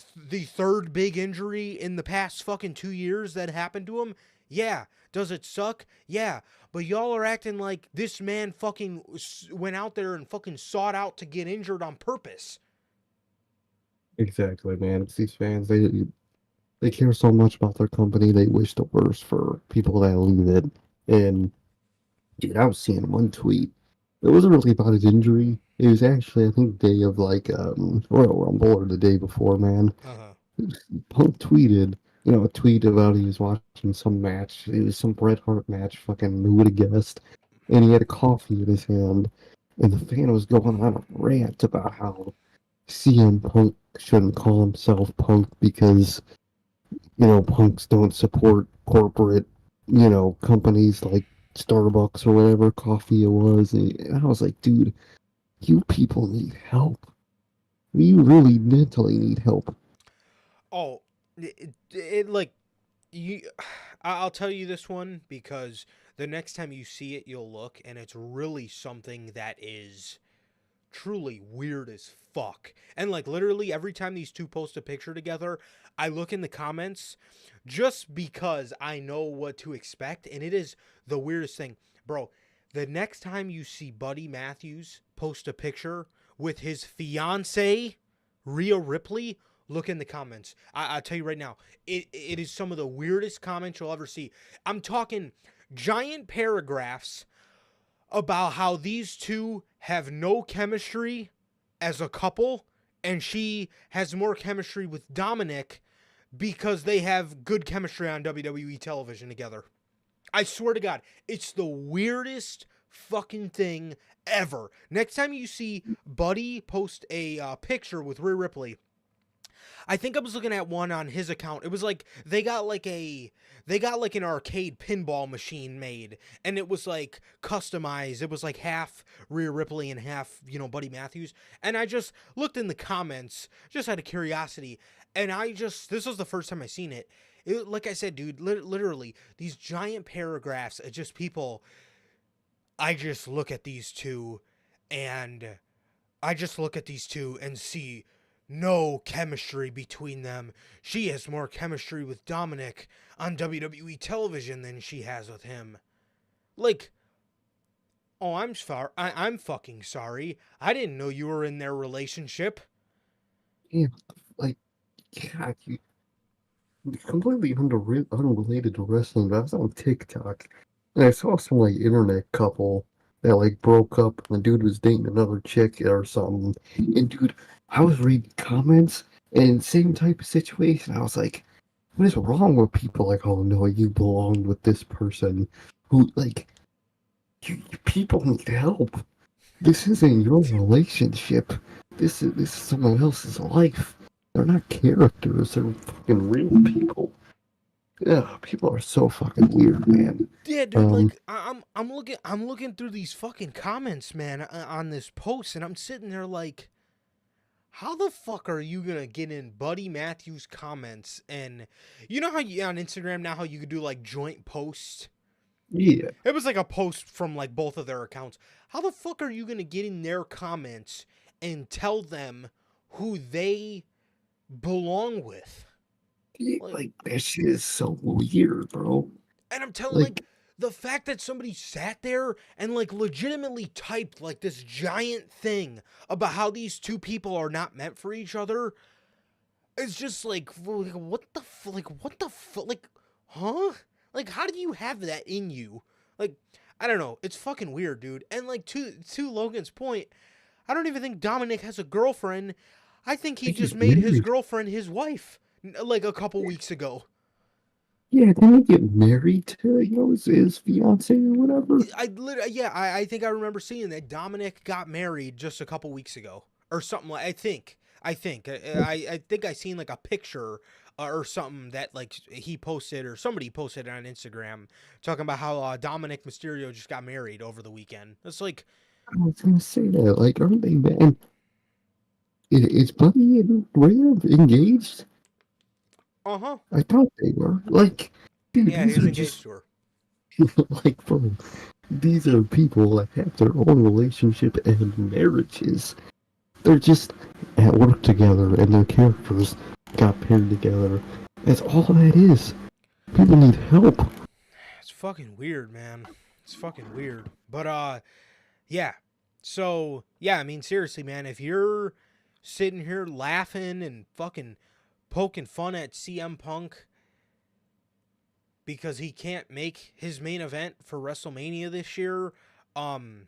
third big injury in the past fucking 2 years that happened to him? Yeah. Does it suck? Yeah. But y'all are acting like this man fucking went out there and fucking sought out to get injured on purpose. Exactly, man. It's these fans. They care so much about their company. They wish the worst for people that leave it. And dude, I was seeing one tweet. It wasn't really about his injury. It was actually, I think, day of Royal Rumble or the day before, man. Punk tweeted, a tweet about he was watching some match. It was some Bret Hart match. Fucking who would have guessed? And he had a coffee in his hand, and the fan was going on a rant about how CM Punk shouldn't call himself Punk because punks don't support corporate, companies like Starbucks or whatever coffee it was. And I was like, dude, you people need help. You really mentally need help. Oh, I'll tell you this one because the next time you see it, you'll look, and it's really something that is truly weird as fuck. And literally every time these two post a picture together, I look in the comments just because I know what to expect, and it is the weirdest thing. Bro, the next time you see Buddy Matthews post a picture with his fiance Rhea Ripley, look in the comments. I'll tell you right now, it is some of the weirdest comments you'll ever see. I'm talking giant paragraphs about how these two have no chemistry as a couple, and she has more chemistry with Dominic because they have good chemistry on WWE television together. I swear to God, it's the weirdest fucking thing ever. Next time you see Buddy post a picture with Rhea Ripley, I think I was looking at one on his account. It was like they got like an arcade pinball machine made, and it was like customized. It was like half Rhea Ripley and half, Buddy Matthews. And I just looked in the comments just out of curiosity, and this was the first time I seen it. Like I said, dude, literally these giant paragraphs of just people. I just look at these two and see no chemistry between them. She has more chemistry with Dominic on WWE television than she has with him. I'm fucking sorry. I didn't know you were in their relationship. Yeah, God, you completely unrelated to wrestling, but I was on TikTok, and I saw some, internet couple that, broke up, and the dude was dating another chick or something. And, dude, I was reading comments, and same type of situation. I was like, what is wrong with people? Oh, no, you belonged with this person. Who, you people need help. This isn't your relationship. This is someone else's life. They're not characters. They're fucking real people. Yeah, people are so fucking weird, man. Yeah, dude. I'm looking through these fucking comments, man, on this post, and I'm sitting there like, how the fuck are you gonna get in Buddy Matthews' comments? And you know how you on Instagram now how you could do joint posts? Yeah. It was like a post from both of their accounts. How the fuck are you gonna get in their comments and tell them who they belong with? That shit is so weird, bro. And I'm telling the fact that somebody sat there and legitimately typed this giant thing about how these two people are not meant for each other is just what the huh? How do you have that in you? I don't know. It's fucking weird, dude. And to Logan's point, I don't even think Dominic has a girlfriend. I think I he think just he's made his married. girlfriend his wife like a couple weeks ago. Yeah, didn't he get married to, his fiance or whatever? I think I remember seeing that Dominic got married just a couple weeks ago or something. Like I think I seen like a picture or something that like he posted or somebody posted on Instagram talking about how Dominic Mysterio just got married over the weekend. It's like, I was gonna say that. Like, aren't they, man? Is Buddy and Rhea engaged? uh-huh. I thought they were. Like, dude, Yeah, these he's are engaged just, to her. like, bro, these are people that have their own relationship and marriages. They're just at work together and their characters got paired together. That's all that is. People need help. It's fucking weird, man. It's fucking weird. But yeah. So, yeah, I mean seriously, man, if you're sitting here laughing and fucking poking fun at CM Punk because he can't make his main event for WrestleMania this year, um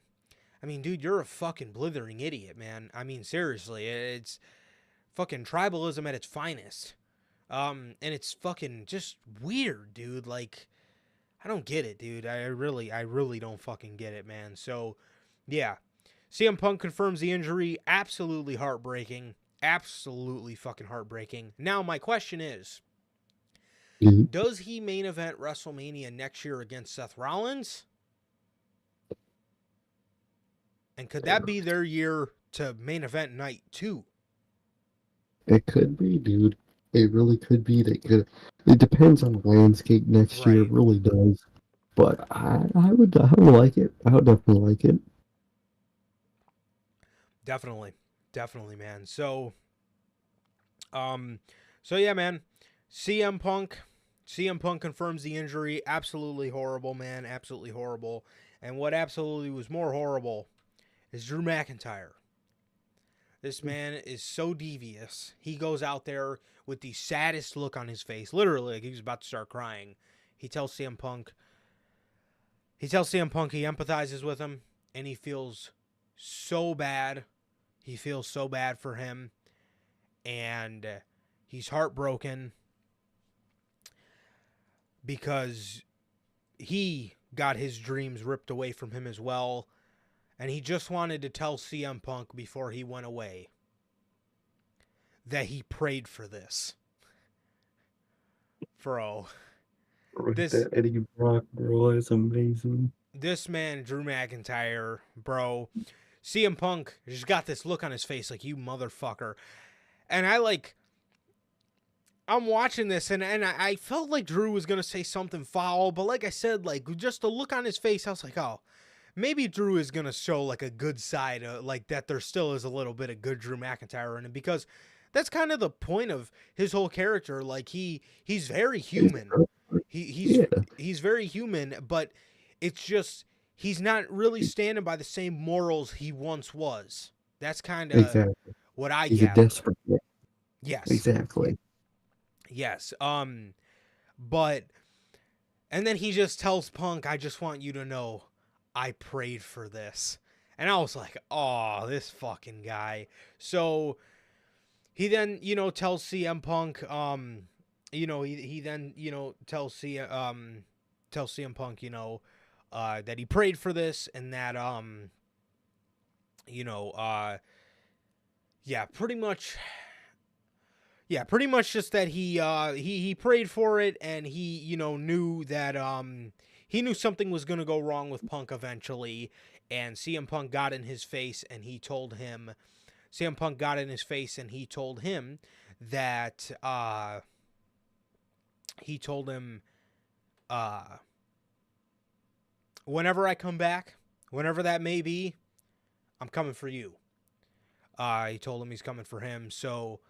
I mean, dude, you're a fucking blithering idiot, man. I mean, seriously, it's fucking tribalism at its finest. And it's fucking just weird, dude. Like, I don't get it, dude. I really don't fucking get it, man. So, yeah. CM Punk confirms the injury. Absolutely heartbreaking. Absolutely fucking heartbreaking. Now, my question is, Mhm. does he main event WrestleMania next year against Seth Rollins? And could that be their year to main event night 2? It could be, dude. It really could be. They could. It depends on the landscape next year. It Right. really does. But I would like it. I would definitely like it. Definitely. Definitely, man. Um, so yeah, man. CM Punk. CM Punk confirms the injury. Absolutely horrible, man. Absolutely horrible. And what absolutely was more horrible is Drew McIntyre. This man is so devious. He goes out there with the saddest look on his face. Literally, like he was about to start crying. He tells CM Punk. He tells CM Punk he empathizes with him, and he feels so bad. He feels so bad for him, and he's heartbroken because he got his dreams ripped away from him as well. And he just wanted to tell CM Punk before he went away that he prayed for this. Bro, Right, this that Eddie Brock, bro, is amazing. this man, Drew McIntyre, bro, CM Punk just got this look on his face like, you motherfucker. And I'm watching this and I felt like Drew was going to say something foul, but like I said, like just the look on his face, I was like, oh, maybe Drew is going to show like a good side, like that there still is a little bit of good Drew McIntyre in him, because that's kind of the point of his whole character. Like he's very human. He he's Yeah, he's very human, but it's just he's not really standing by the same morals he once was. That's kind of exactly. what I He's a gathered. desperate man. Yes. Exactly. Yes. But and then he just tells Punk, I just want you to know I prayed for this. And I was like, oh, this fucking guy. So he then, tells CM Punk, he then, tells CM Punk, that he prayed for this and that, you know, uh, yeah, pretty much, just that he prayed for it, and he, knew that, he knew something was going to go wrong with Punk eventually, and CM Punk got in his face and he told him, that, he told him, uh, whenever I come back, whenever that may be, I'm coming for you. He told him he's coming for him, so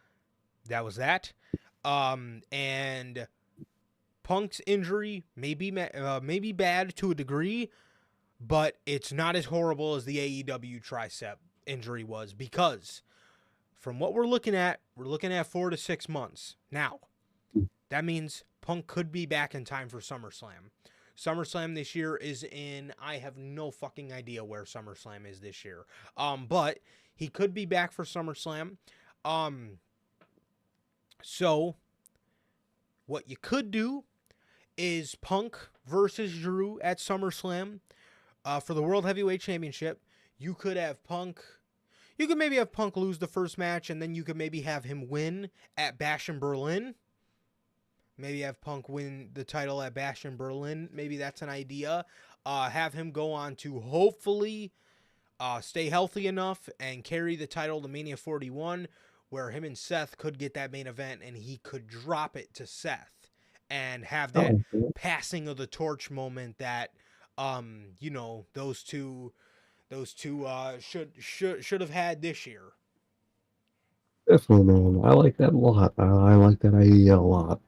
that was that. And Punk's injury may be bad to a degree, but it's not as horrible as the AEW tricep injury was, because from what we're looking at 4 to 6 months. Now, that means Punk could be back in time for SummerSlam. SummerSlam this year is in, I have no fucking idea where SummerSlam is this year. But he could be back for SummerSlam. So what you could do is Punk versus Drew at SummerSlam for the World Heavyweight Championship. You could have Punk. You could maybe have Punk lose the first match, and then you could maybe have him win at Bash in Berlin. Maybe have Punk win the title at Bash in Berlin. Maybe that's an idea. Have him go on to hopefully stay healthy enough and carry the title to Mania 41, where him and Seth could get that main event, and he could drop it to Seth and have that passing of the torch moment that, those two should have had this year. Definitely, man. I like that a lot. I like that idea a lot.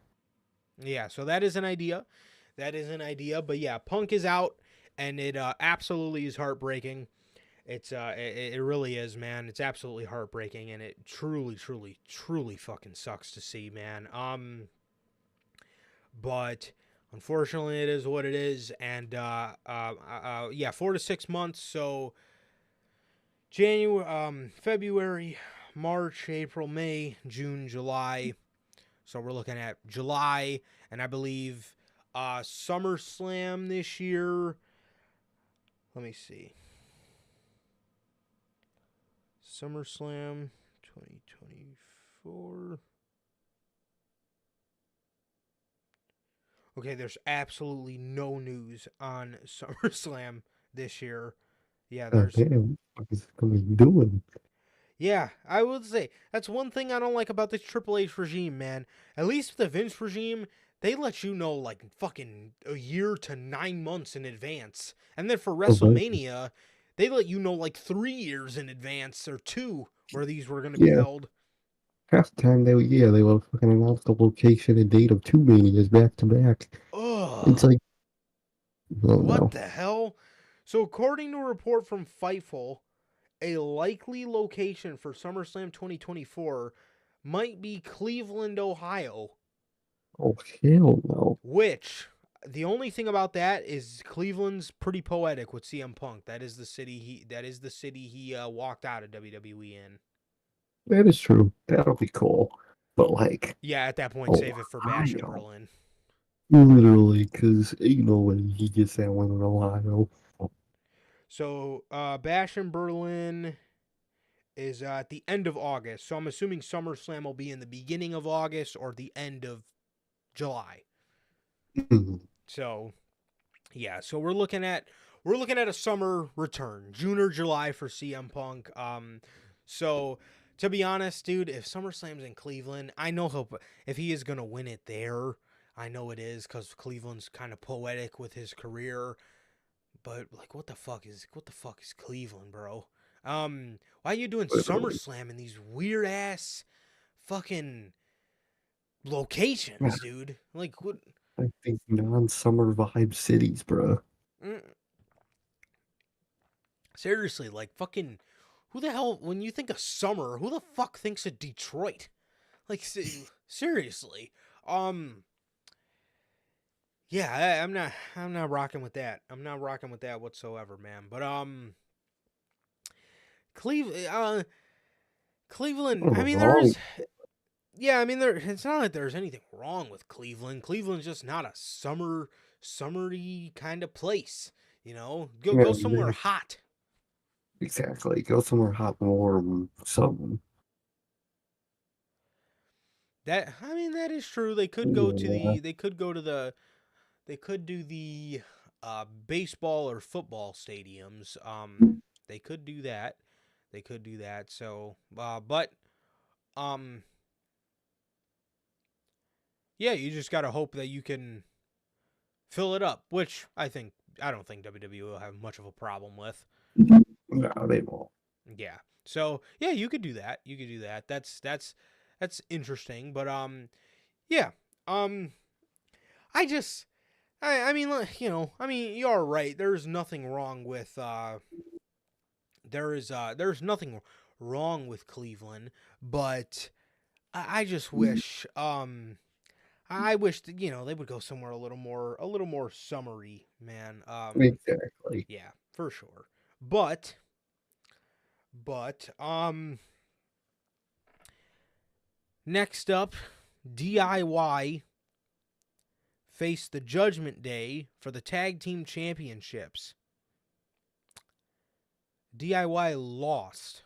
Yeah, so that is an idea. But yeah, Punk is out, and it absolutely is heartbreaking. It really is, man. It's absolutely heartbreaking, and it truly, truly, truly fucking sucks to see, man. But unfortunately, it is what it is, and 4 to 6 months. So January, February, March, April, May, June, July. So we're looking at July, and I believe SummerSlam this year. Let me see. SummerSlam 2024. Okay, there's absolutely no news on SummerSlam this year. Yeah, there's. Damn, what is it gonna be doing? Yeah, I would say that's one thing I don't like about this Triple H regime, man. At least with the Vince regime, they let you know like fucking a year to 9 months in advance. And then for WrestleMania, they let you know like 3 years in advance or 2 where these were going to be held. Half the time they would fucking announce the location and date of 2 manias back to back. Ugh. It's like, what the hell? So according to a report from Fightful, a likely location for SummerSlam 2024 might be Cleveland, Ohio. Oh hell no! Which the only thing about that is Cleveland's pretty poetic with CM Punk. That is the city he walked out of WWE in. That is true. That'll be cool. But like, yeah, at that point, save it for Bash in Berlin. Literally, because when he gets that one in Ohio. So Bash in Berlin is at the end of August. So I'm assuming SummerSlam will be in the beginning of August or the end of July. So yeah, so we're looking at a summer return, June or July for CM Punk. So to be honest, dude, if SummerSlam's in Cleveland, I know if he is gonna win it there. I know it is because Cleveland's kind of poetic with his career. But like, what the fuck is Cleveland, bro? Why are you doing SummerSlam in these weird ass fucking locations, dude? Like, what? I think non-summer vibe cities, bro. Seriously, like, fucking, who the hell? When you think of summer, who the fuck thinks of Detroit? Like, seriously. Yeah, I'm not rocking with that. I'm not rocking with that whatsoever, man. But Cleveland. I mean, there's. Yeah, I mean, it's not like there's anything wrong with Cleveland. Cleveland's just not a summery kind of place. Go somewhere hot. Exactly. Go somewhere hot and warm. Something. That is true. They could go to the. They could go to the. They could do the baseball or football stadiums. They could do that. So, yeah, you just gotta hope that you can fill it up, which I don't think WWE will have much of a problem with. No, they won't. Yeah. So yeah, you could do that. That's interesting. But yeah. I mean, you are right. There's nothing wrong with there's nothing wrong with Cleveland, but I just wish I wish that, they would go somewhere a little more summery, man. Exactly. Yeah, for sure. But next up, DIY faced the Judgment Day for the Tag Team Championships. DIY lost.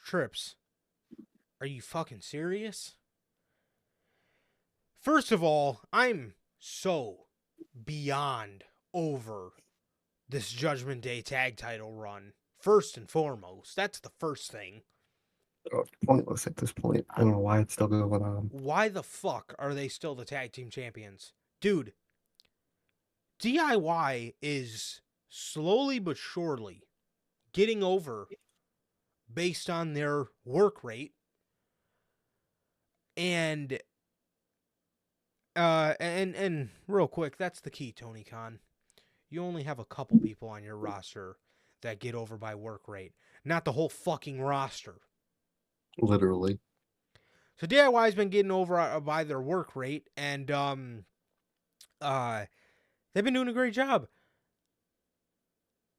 Trips, are you fucking serious? First of all, I'm so beyond over this Judgment Day tag title run. First and foremost, that's the first thing. Oh, pointless at this point. I don't know why it's still going on. Why the fuck are they still the tag team champions? Dude, DIY is slowly but surely getting over based on their work rate. And real quick, that's the key, Tony Khan. You only have a couple people on your roster that get over by work rate, not the whole fucking roster. Literally. So DIY's been getting over by their work rate, and they've been doing a great job.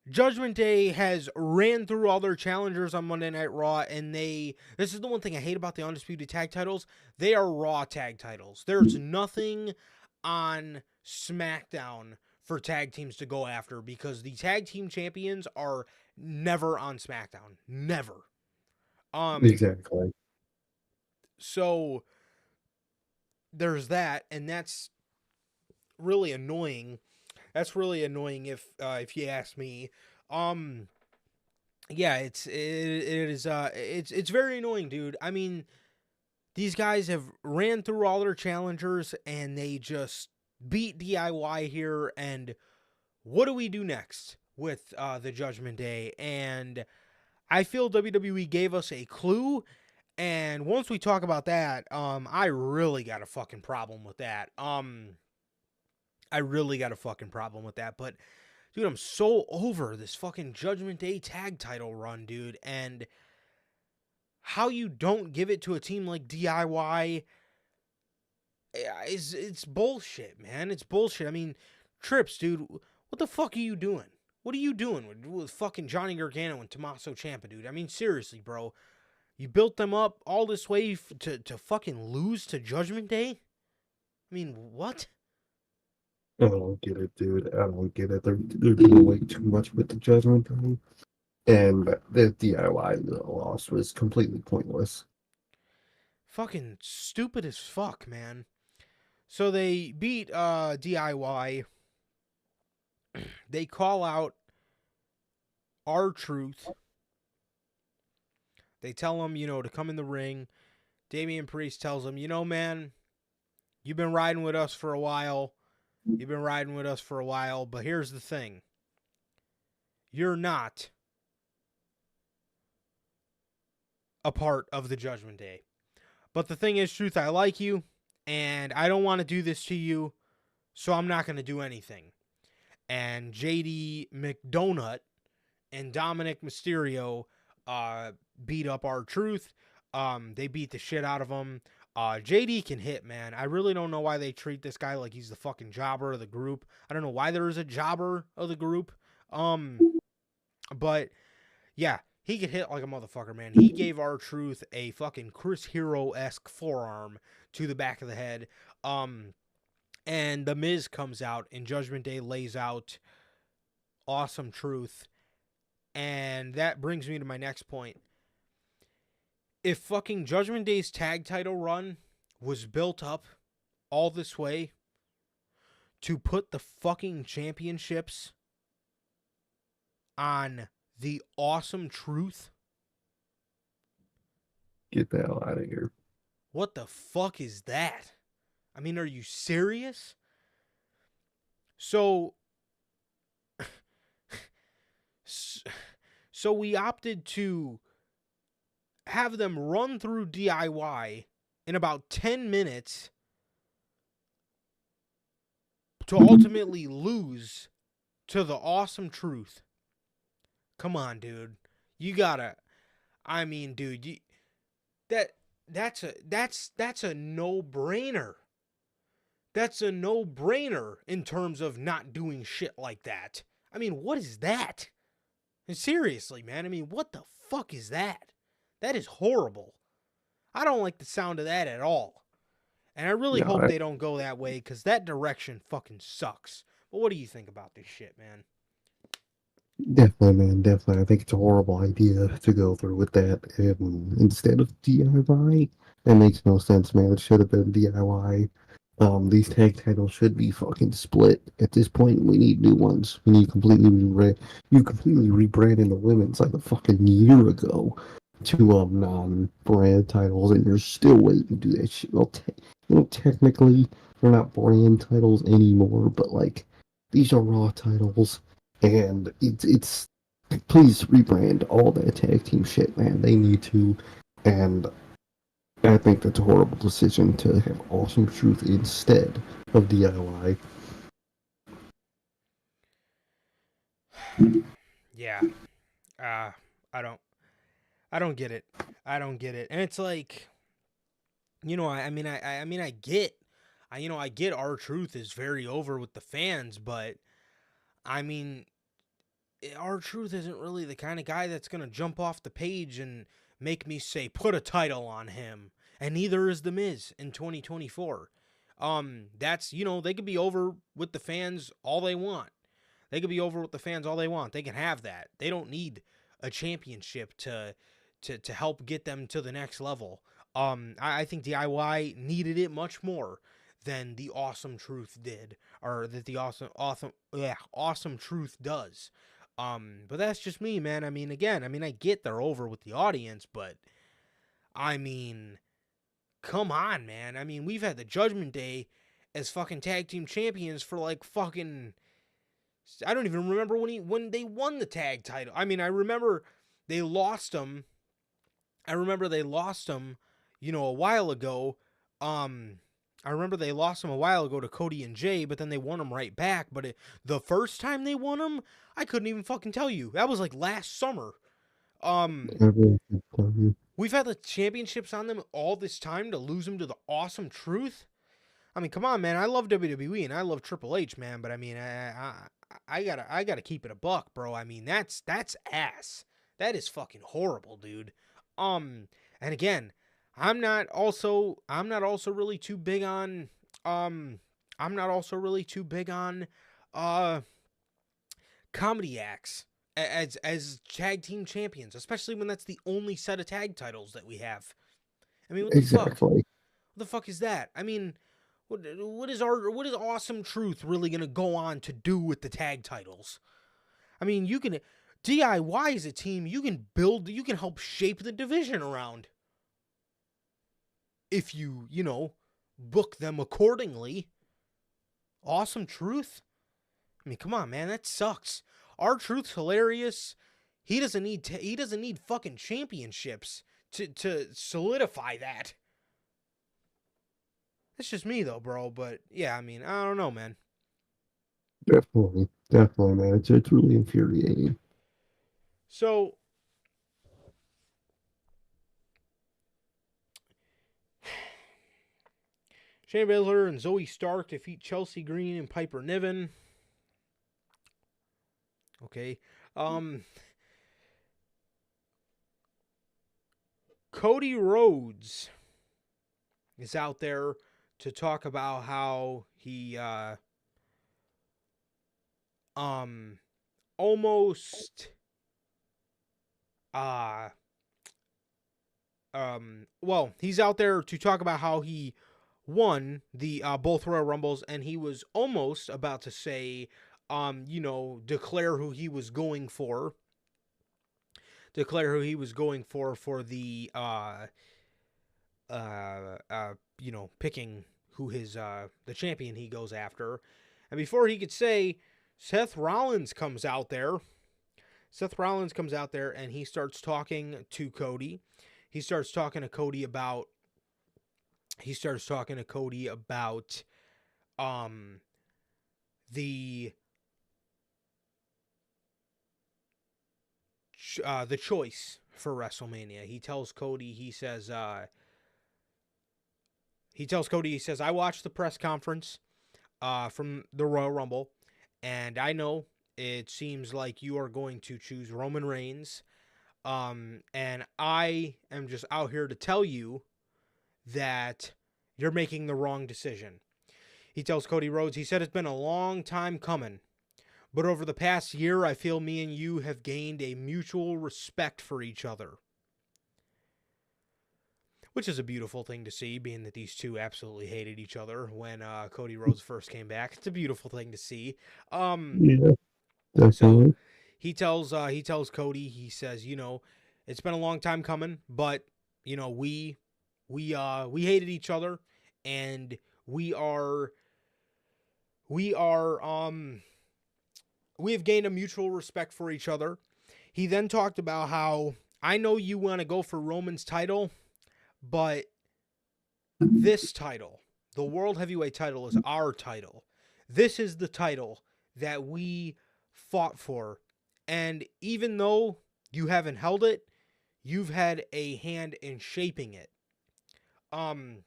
Judgment Day has ran through all their challengers on Monday Night Raw, and this is the one thing I hate about the Undisputed Tag titles. They are Raw tag titles. There's nothing on SmackDown for tag teams to go after because the tag team champions are never on SmackDown. Never. Exactly. So there's that, and that's really annoying. That's really annoying if you ask me. Yeah, it's very annoying, dude. I mean, these guys have ran through all their challengers and they just beat DIY here. And what do we do next with the Judgment Day? And I feel WWE gave us a clue. And once we talk about that, I really got a fucking problem with that. But, dude, I'm so over this fucking Judgment Day tag title run, dude. And how you don't give it to a team like DIY it's bullshit, man. It's bullshit. I mean, Trips, dude, what the fuck are you doing? What are you doing with fucking Johnny Gargano and Tommaso Ciampa, dude? I mean, seriously, bro. You built them up all this way to fucking lose to Judgment Day? I mean, what? I don't get it, dude. I don't get it. They're doing way too much with the Judgment Day. And the DIY loss was completely pointless. Fucking stupid as fuck, man. So they beat DIY. They call out R-Truth. They tell him, to come in the ring. Damian Priest tells him, man, you've been riding with us for a while. But here's the thing. You're not a part of the Judgment Day. But the thing is, Truth, I like you, and I don't want to do this to you, so I'm not going to do anything. And JD McDonut and Dominic Mysterio beat up R-Truth. They beat the shit out of him. JD can hit, man. I really don't know why they treat this guy like he's the fucking jobber of the group. I don't know why there is a jobber of the group. But yeah, he could hit like a motherfucker, man. He gave R-Truth a fucking Chris Hero-esque forearm to the back of the head. And The Miz comes out and Judgment Day lays out Awesome Truth. And that brings me to my next point. If fucking Judgment Day's tag title run was built up all this way to put the fucking championships on the Awesome Truth, Get the hell out of here. what the fuck is that? I mean, are you serious? So we opted to have them run through DIY in about 10 minutes to ultimately lose to the Awesome Truth. Come on, dude. You gotta... I mean, dude, that's a no-brainer. That's a no-brainer in terms of not doing shit like that. I mean, what is that? And seriously, man, I mean, what the fuck is that? That is horrible. I don't like the sound of that at all. And I really No, hope they don't go that way, because that direction fucking sucks. But what do you think about this shit, man? definitely, man, definitely. I think it's a horrible idea to go through with that. Instead of DIY, that makes no sense, man. It should have been DIY. These tag titles should be fucking split. At this point, we need new ones. We need you completely rebranded the women's like a fucking year ago to non-brand titles, and you're still waiting to do that shit. Well, technically, they're not brand titles anymore, but like these are Raw titles, and it's please rebrand all that tag team shit, man. They need to, and I think that's a horrible decision to have Awesome Truth instead of DIY. Yeah. Uh, I don't I don't get it. I don't get it. And it's like, I get, I get R-Truth is very over with the fans, but I mean, R-Truth isn't really the kind of guy that's gonna jump off the page and make me say put a title on him. And neither is the Miz in 2024. That's they could be over with the fans all they want. They could be over with the fans all they want. They can have that. They don't need a championship to help get them to the next level. I think DIY needed it much more than the Awesome Truth did, or that the Awesome Truth does. But that's just me, man. I mean, again, I get they're over with the audience, but I mean, come on, man. I mean, we've had the Judgment Day as fucking tag team champions for like fucking, I don't even remember when they won the tag title. I mean, I remember they lost them. A while ago. I remember they lost them a while ago to Cody and Jay, but then they won them right back. But the first time they won them, I couldn't even fucking tell you. That was like last summer. Everyone can tell you. We've had the championships on them all this time to lose them to the Awesome Truth. I mean, come on, man. I love WWE and I love Triple H, man. But I mean, I gotta keep it a buck, bro. I mean, that's ass. That is fucking horrible, dude. And again, I'm not also really too big on uh comedy acts as tag team champions, especially when that's the only set of tag titles that we have. I mean, what the fuck? Exactly. What the fuck is that? I mean, what is Awesome Truth really gonna go on to do with the tag titles? I mean, DIY as a team, you can help shape the division around if you book them accordingly. Awesome Truth? I mean, come on, man, that sucks. R-Truth's hilarious. He doesn't need fucking championships to solidify that. That's just me though, bro, but yeah, I mean, I don't know, man. Definitely. Definitely, man. It's really infuriating. So, Shayna Baszler and Zoe Stark defeat Chelsea Green and Piper Niven. Okay. Cody Rhodes is out there to talk about how he almost he's out there to talk about how he won the both Royal Rumbles, and he was almost about to say declare who he was going for the picking who his the champion he goes after. And before he could say, Seth Rollins comes out there and he starts talking to Cody. He starts talking to Cody about the choice for WrestleMania. He tells Cody, he says, he tells Cody, he says, I watched the press conference from the Royal Rumble, and I know it seems like you are going to choose Roman Reigns. And I am just out here to tell you that you're making the wrong decision. He tells Cody Rhodes, he said, it's been a long time coming, but over the past year, I feel me and you have gained a mutual respect for each other. Which is a beautiful thing to see, being that these two absolutely hated each other when Cody Rhodes first came back. It's a beautiful thing to see. Yeah, So definitely. he tells Cody, he says, you know, it's been a long time coming, but you know, we hated each other, and we have gained a mutual respect for each other. He then talked about how, I know you want to go for Roman's title, but this title, the World Heavyweight title, is our title. This is the title that we fought for. And even though you haven't held it, you've had a hand in shaping it. And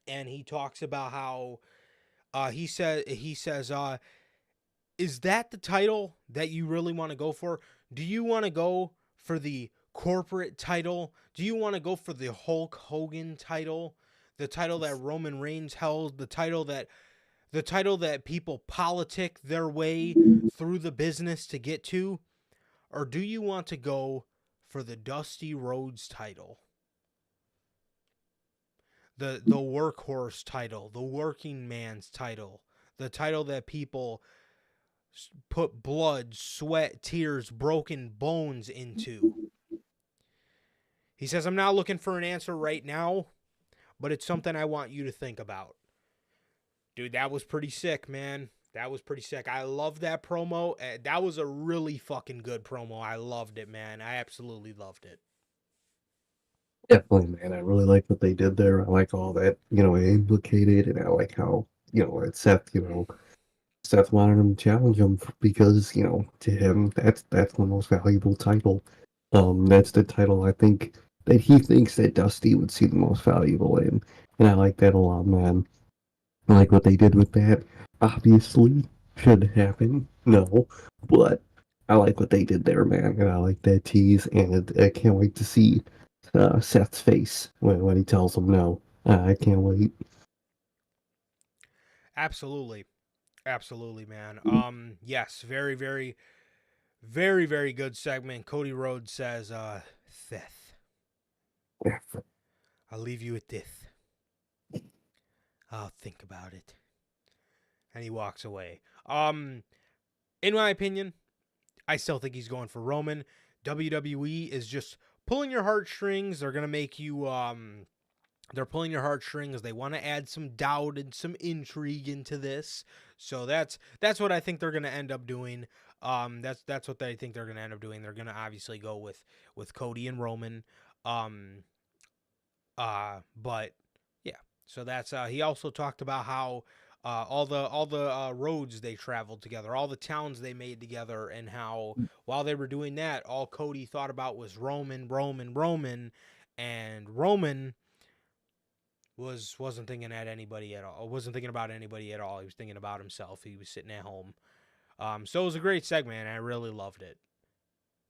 he talks about how he says, is that the title that you really want to go for? Do you want to go for the corporate title? Do you want to go for the Hulk Hogan title? The title that Roman Reigns held, the title that people politic their way through the business to get to? Or do you want to go for the Dusty Rhodes title? The workhorse title, the working man's title, the title that people put blood, sweat, tears, broken bones into. He says, I'm not looking for an answer right now, but it's something I want you to think about. Dude, that was pretty sick, man. That was pretty sick. I love that promo. That was a really fucking good promo. I loved it, man. I absolutely loved it. Definitely, man. I really like what they did there. I like all that, it implicated, and I like how, Seth wanted him to challenge him because, to him, that's the most valuable title. That's the title I think that he thinks that Dusty would see the most valuable in, and I like that a lot, man. I like what they did with that. Obviously, should happen, no, but I like what they did there, man, and I like that tease, and I can't wait to see Seth's face when he tells him no. I can't wait. Absolutely. Absolutely, man. Yes, very, very, very, very good segment. Cody Rhodes says, Seth, I'll leave you with this. I'll think about it. And he walks away. In my opinion, I still think he's going for Roman. WWE is just pulling your heartstrings. They're gonna make you they're pulling your heartstrings. They want to add some doubt and some intrigue into this. So that's what I think they're gonna end up doing. That's what I think they're gonna end up doing. They're gonna obviously go with Cody and Roman. But yeah. So that's he also talked about how all the roads they traveled together, all the towns they made together, and how while they were doing that, all Cody thought about was Roman, and Roman wasn't thinking at anybody at all. Wasn't thinking about anybody at all. He was thinking about himself. He was sitting at home. So it was a great segment, and I really loved it.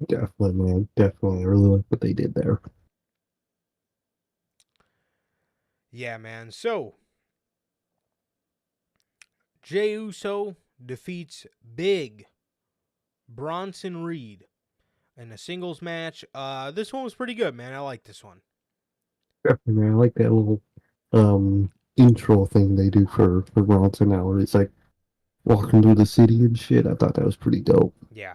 Definitely, man. Definitely. I really like what they did there. Yeah, man. So Jey Uso defeats Big Bronson Reed in a singles match. This one was pretty good, man. I like this one. Definitely, man. I like that little intro thing they do for Bronson now, where it's like walking through the city and shit. I thought that was pretty dope. Yeah.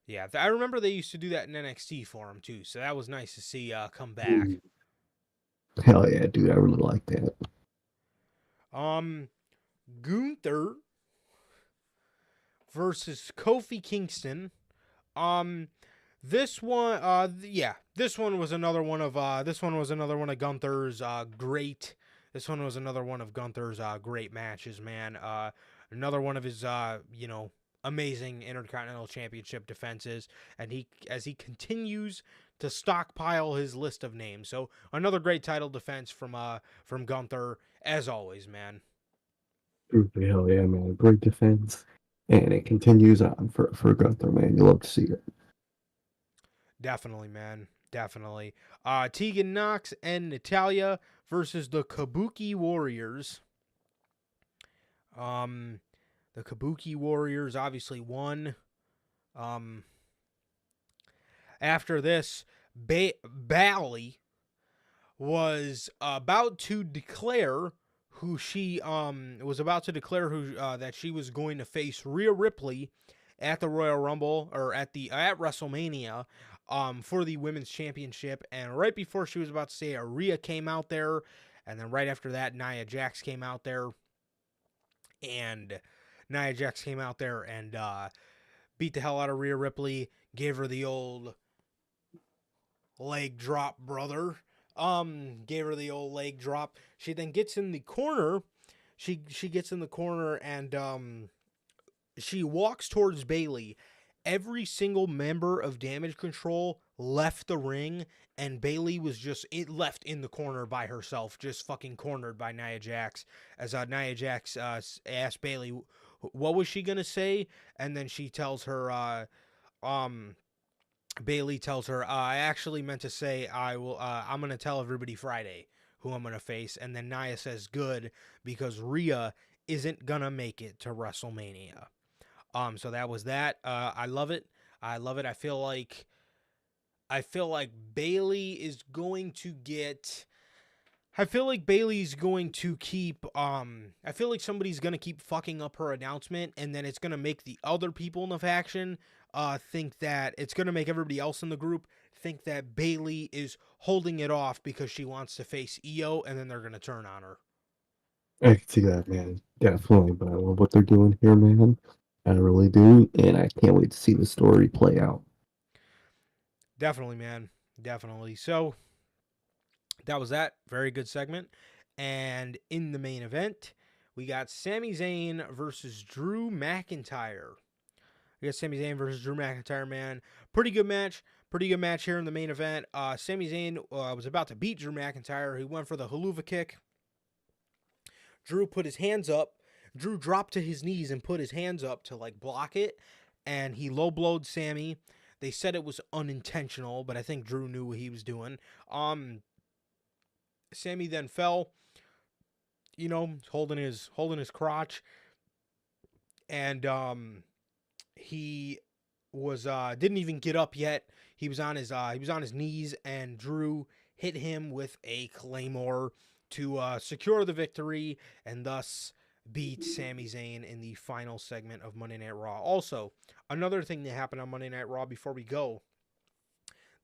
Yeah, I remember they used to do that in NXT for him too, so that was nice to see come back. Hell yeah, dude! I really like that. Gunther versus Kofi Kingston. This one, this one was another one of Gunther's great. This one was another one of Gunther's great matches, man. Another one of his amazing Intercontinental Championship defenses, and as he continues to stockpile his list of names. So another great title defense from Gunther, as always, man. Truly, hell yeah, man. Great defense. And it continues on for Gunther, man. You love to see it. Definitely, man. Definitely. Tegan Knox and Natalya versus the Kabuki Warriors. The Kabuki Warriors obviously won. After this, Bailey was about to declare who she that she was going to face Rhea Ripley at the Royal Rumble, or at WrestleMania, for the Women's Championship. And right before she was about to say it, Rhea came out there, and then right after that, Nia Jax came out there, and beat the hell out of Rhea Ripley, gave her the old leg drop, brother. Gave her the old leg drop. She then gets in the corner. She gets in the corner, and she walks towards Bayley. Every single member of Damage Control left the ring, and Bayley was just left in the corner by herself, just fucking cornered by Nia Jax. As Nia Jax asked Bayley what was she gonna say, and then she tells her, Bayley tells her, I actually meant to say I'm gonna tell everybody Friday who I'm gonna face, and then Nia says good, because Rhea isn't gonna make it to WrestleMania. So that was that. I love it. I feel like Bayley is going to get. I feel like Bayley's going to keep. I feel like somebody's gonna keep fucking up her announcement, and then it's gonna make the other people in the faction think that it's gonna make everybody else in the group think that Bayley is holding it off because she wants to face Io, and then they're gonna turn on her. I can see that, man. Definitely. But I love what they're doing here, man. I really do. And I can't wait to see the story play out. Definitely, man. Definitely. So that was that. Very good segment. And in the main event, we got Sami Zayn versus Drew McIntyre. Man. Pretty good match. Pretty good match here in the main event. Sami Zayn was about to beat Drew McIntyre. He went for the haluva kick. Drew put his hands up. Drew dropped to his knees and put his hands up to block it, and he low-blowed Sami. They said it was unintentional, but I think Drew knew what he was doing. Sami then fell, holding his crotch, and he was didn't even get up yet. He was on his knees, and Drew hit him with a Claymore to secure the victory, and thus beat Sami Zayn in the final segment of Monday Night Raw. Also, another thing that happened on Monday Night Raw before we go,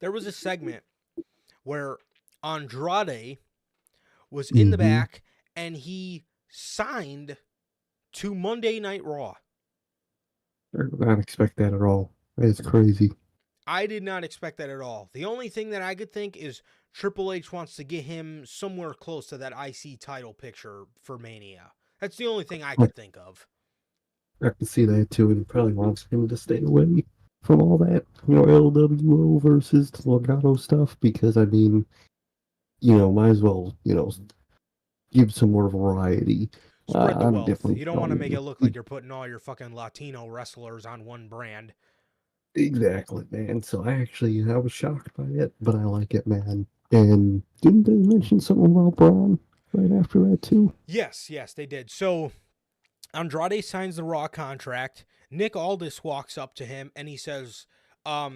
there was a segment where Andrade was in the back, and he signed to Monday Night Raw. I did not expect that at all. That is crazy. I did not expect that at all. The only thing that I could think is Triple H wants to get him somewhere close to that IC title picture for Mania. That's the only thing I could think of. I can see that too, and he probably wants him to stay away from all that, LWO versus Legato stuff, because, I mean, might as well, give some more variety. Spread the wealth. You don't want to make it look like you're putting all your fucking Latino wrestlers on one brand. Exactly, man. So I was shocked by it, but I like it, man. And didn't they mention something about Braun right after that too? Yes, they did. So Andrade signs the Raw contract. Nick Aldis walks up to him and he says, oh,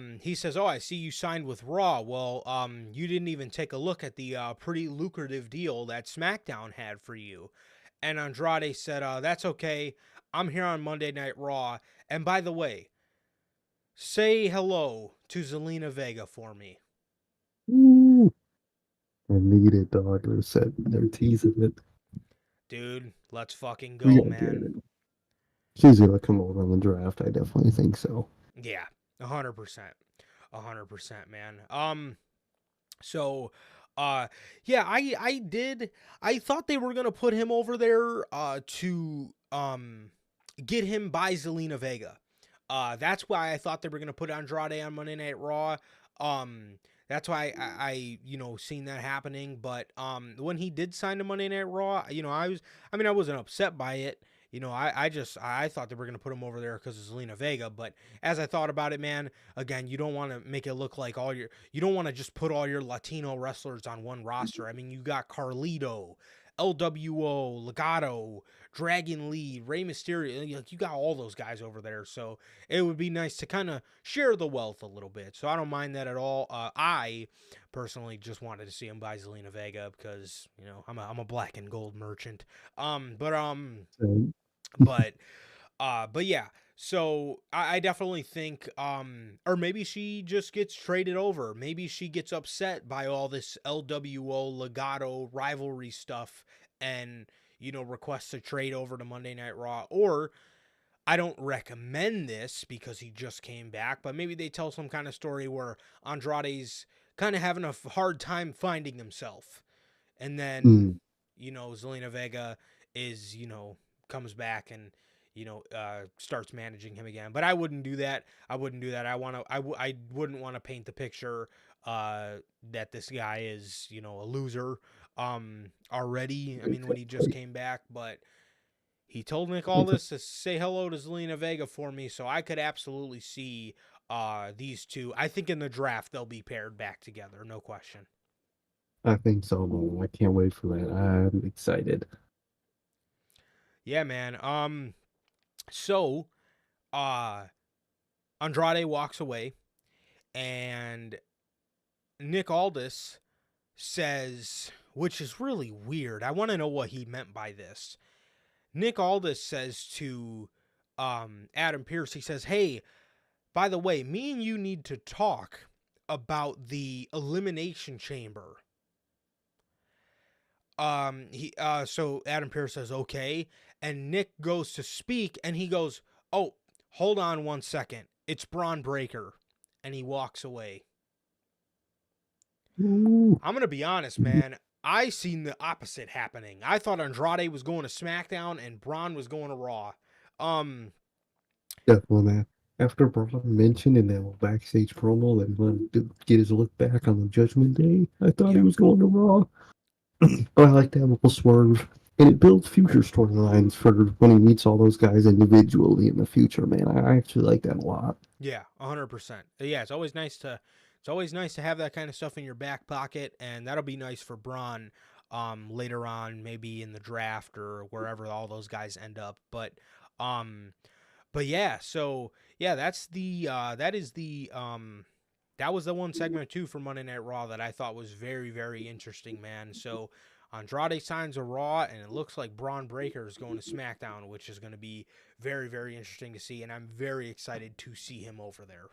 I see you signed with Raw. Well, you didn't even take a look at the pretty lucrative deal that SmackDown had for you. And Andrade said, that's okay. I'm here on Monday Night Raw. And by the way, say hello to Zelina Vega for me. Ooh, I need it, dog. They're teasing it. Dude, let's fucking go, man. She's gonna come over on the draft. I definitely think so. Yeah, 100%. 100%, man. So, yeah, I thought they were gonna put him over there to get him by Zelina Vega. That's why I thought they were gonna put Andrade on Monday Night Raw. That's why I seen that happening. But when he did sign to Monday Night Raw, I wasn't upset by it. I thought they were gonna put him over there because of Zelina Vega. But as I thought about it, man, again, you don't want to make it look like you don't want to just put all your Latino wrestlers on one roster. I mean, you got Carlito, LWO, Legato, Dragon Lee, Rey Mysterio. You got all those guys over there. So it would be nice to kind of share the wealth a little bit. So I don't mind that at all. I personally just wanted to see him buy Zelina Vega because I'm a black and gold merchant. So, But but yeah. So I definitely think, or maybe she just gets traded over. Maybe she gets upset by all this LWO Legato rivalry stuff and requests a trade over to Monday Night Raw. Or I don't recommend this because he just came back, but maybe they tell some kind of story where Andrade's kind of having a hard time finding himself, and then mm, Zelina Vega is comes back and starts managing him again. But I wouldn't do that. I wouldn't do that. I wouldn't want to paint the picture that this guy is a loser already. I mean, when he just came back, but he told Nick Aldis to say hello to Zelina Vega for me, so I could absolutely see these two. I think in the draft they'll be paired back together, no question. I think so, man. I can't wait for that. I'm excited. Yeah, man. So Andrade walks away, and Nick Aldis says, which is really weird. I want to know what he meant by this. Nick Aldis says to Adam Pearce, he says, "Hey, by the way, me and you need to talk about the Elimination Chamber." So Adam Pearce says, "Okay," and Nick goes to speak, and he goes, "Oh, hold on 1 second. It's Braun Breaker," and he walks away. Ooh, I'm gonna be honest, man. I seen the opposite happening. I thought Andrade was going to SmackDown and Braun was going to Raw. Um, definitely, man. After Braun mentioned in that little backstage promo that he wanted to get his look back on the Judgment Day, I thought he yeah, was going to Raw. But I like that little swerve. And it builds future storylines for when he meets all those guys individually in the future, man. I actually like that a lot. yeah, 100%. Yeah, it's always nice to have that kind of stuff in your back pocket, and that'll be nice for Braun later on, maybe in the draft or wherever all those guys end up. Um but yeah, so yeah, that was the one segment too for Monday Night Raw that I thought was very, very interesting, man. So Andrade signs a Raw, and it looks like Braun Breaker is going to SmackDown, which is going to be very, very interesting to see, and I'm very excited to see him over there.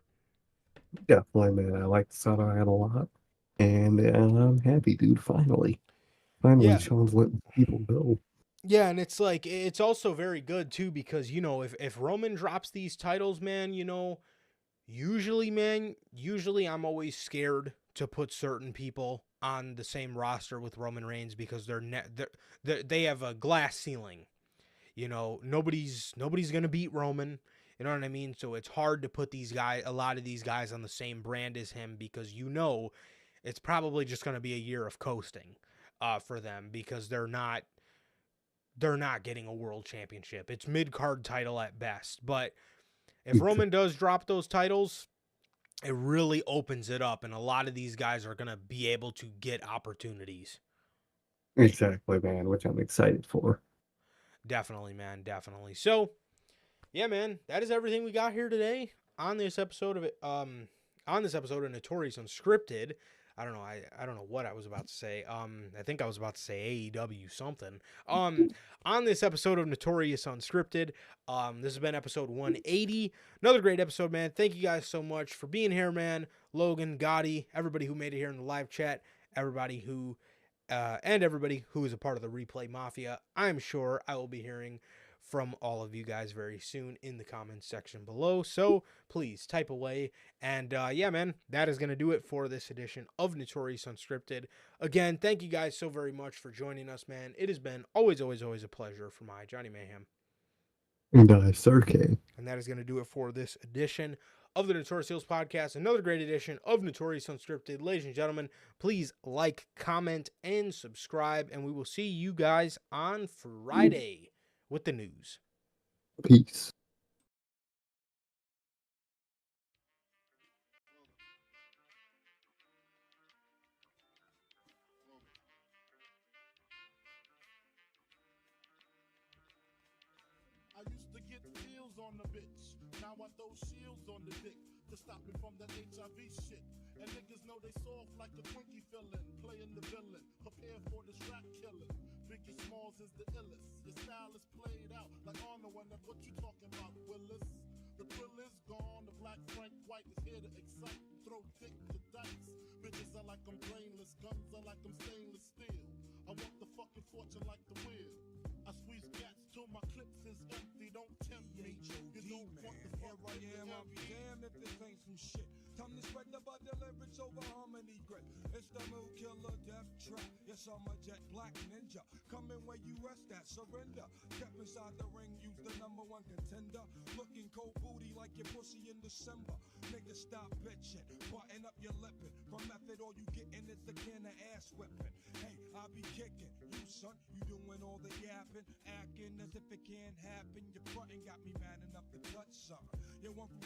Definitely, man. I like the sound of that a lot. And I'm happy, dude. Finally, Yeah, Sean's letting people go. yeah, and it's like it's also very good too because if Roman drops these titles, man, usually I'm always scared to put certain people on the same roster with Roman Reigns because they have a glass ceiling. Nobody's gonna beat Roman. You know what I mean? So it's hard to put a lot of these guys on the same brand as him because it's probably just gonna be a year of coasting, for them because they're not getting a world championship. It's mid card title at best, but if Roman does drop those titles, it really opens it up, and a lot of these guys are going to be able to get opportunities. Exactly, man, which I'm excited for. Definitely, man. Definitely. So, yeah, man, that is everything we got here today on this episode of Notorious Unscripted. I don't know. I don't know what I was about to say. I think I was about to say AEW something. On this episode of Notorious Unscripted, this has been episode 180. Another great episode, man. Thank you guys so much for being here, man. Logan, Gotti, everybody who made it here in the live chat, everybody who is a part of the Replay Mafia. I'm sure I will be hearing from all of you guys very soon in the comments section below. So please type away. And yeah, man, that is going to do it for this edition of Notorious Unscripted. Again, thank you guys so very much for joining us, man. It has been always, always, always a pleasure for my Johnny Mayhem. And Sir K. And that is going to do it for this edition of the Notorious Heels podcast. Another great edition of Notorious Unscripted. Ladies and gentlemen, please like, comment, and subscribe. And we will see you guys on Friday with the news. Peace. I used to get pills on the bitch. Now I throw shields on the dick to stop me from that HIV shit. And niggas know they soft like a Twinkie fillin', playing the villain, prepare for this rap killing. Biggie Smalls is the illest. Your style is played out like Arnold when that what you talking about, Willis? The thrill is gone, the black Frank White is here to excite, throw dick to dice. Bitches are like I'm brainless, guns are like I'm stainless steel. I want the fucking fortune like the wheel. I squeeze cats till my clips is empty, don't tempt me. You don't want the fuck with the I'll be damned if this ain't some shit. Time to spread the butter lyrics over harmony grip. It's the mood killer death trap. Yes, I'm a jet black ninja. Coming where you rest at, surrender. Step inside the ring, use the number one contender. Looking cold booty like your pussy in December. Nigga, stop bitching, button up your lippin'. From method, all you gettin' is the can of ass whipping. Hey, I be kicking. You son, you doing all the yapping, acting as if it can't happen. Your frontin' got me mad enough to touch something. You want from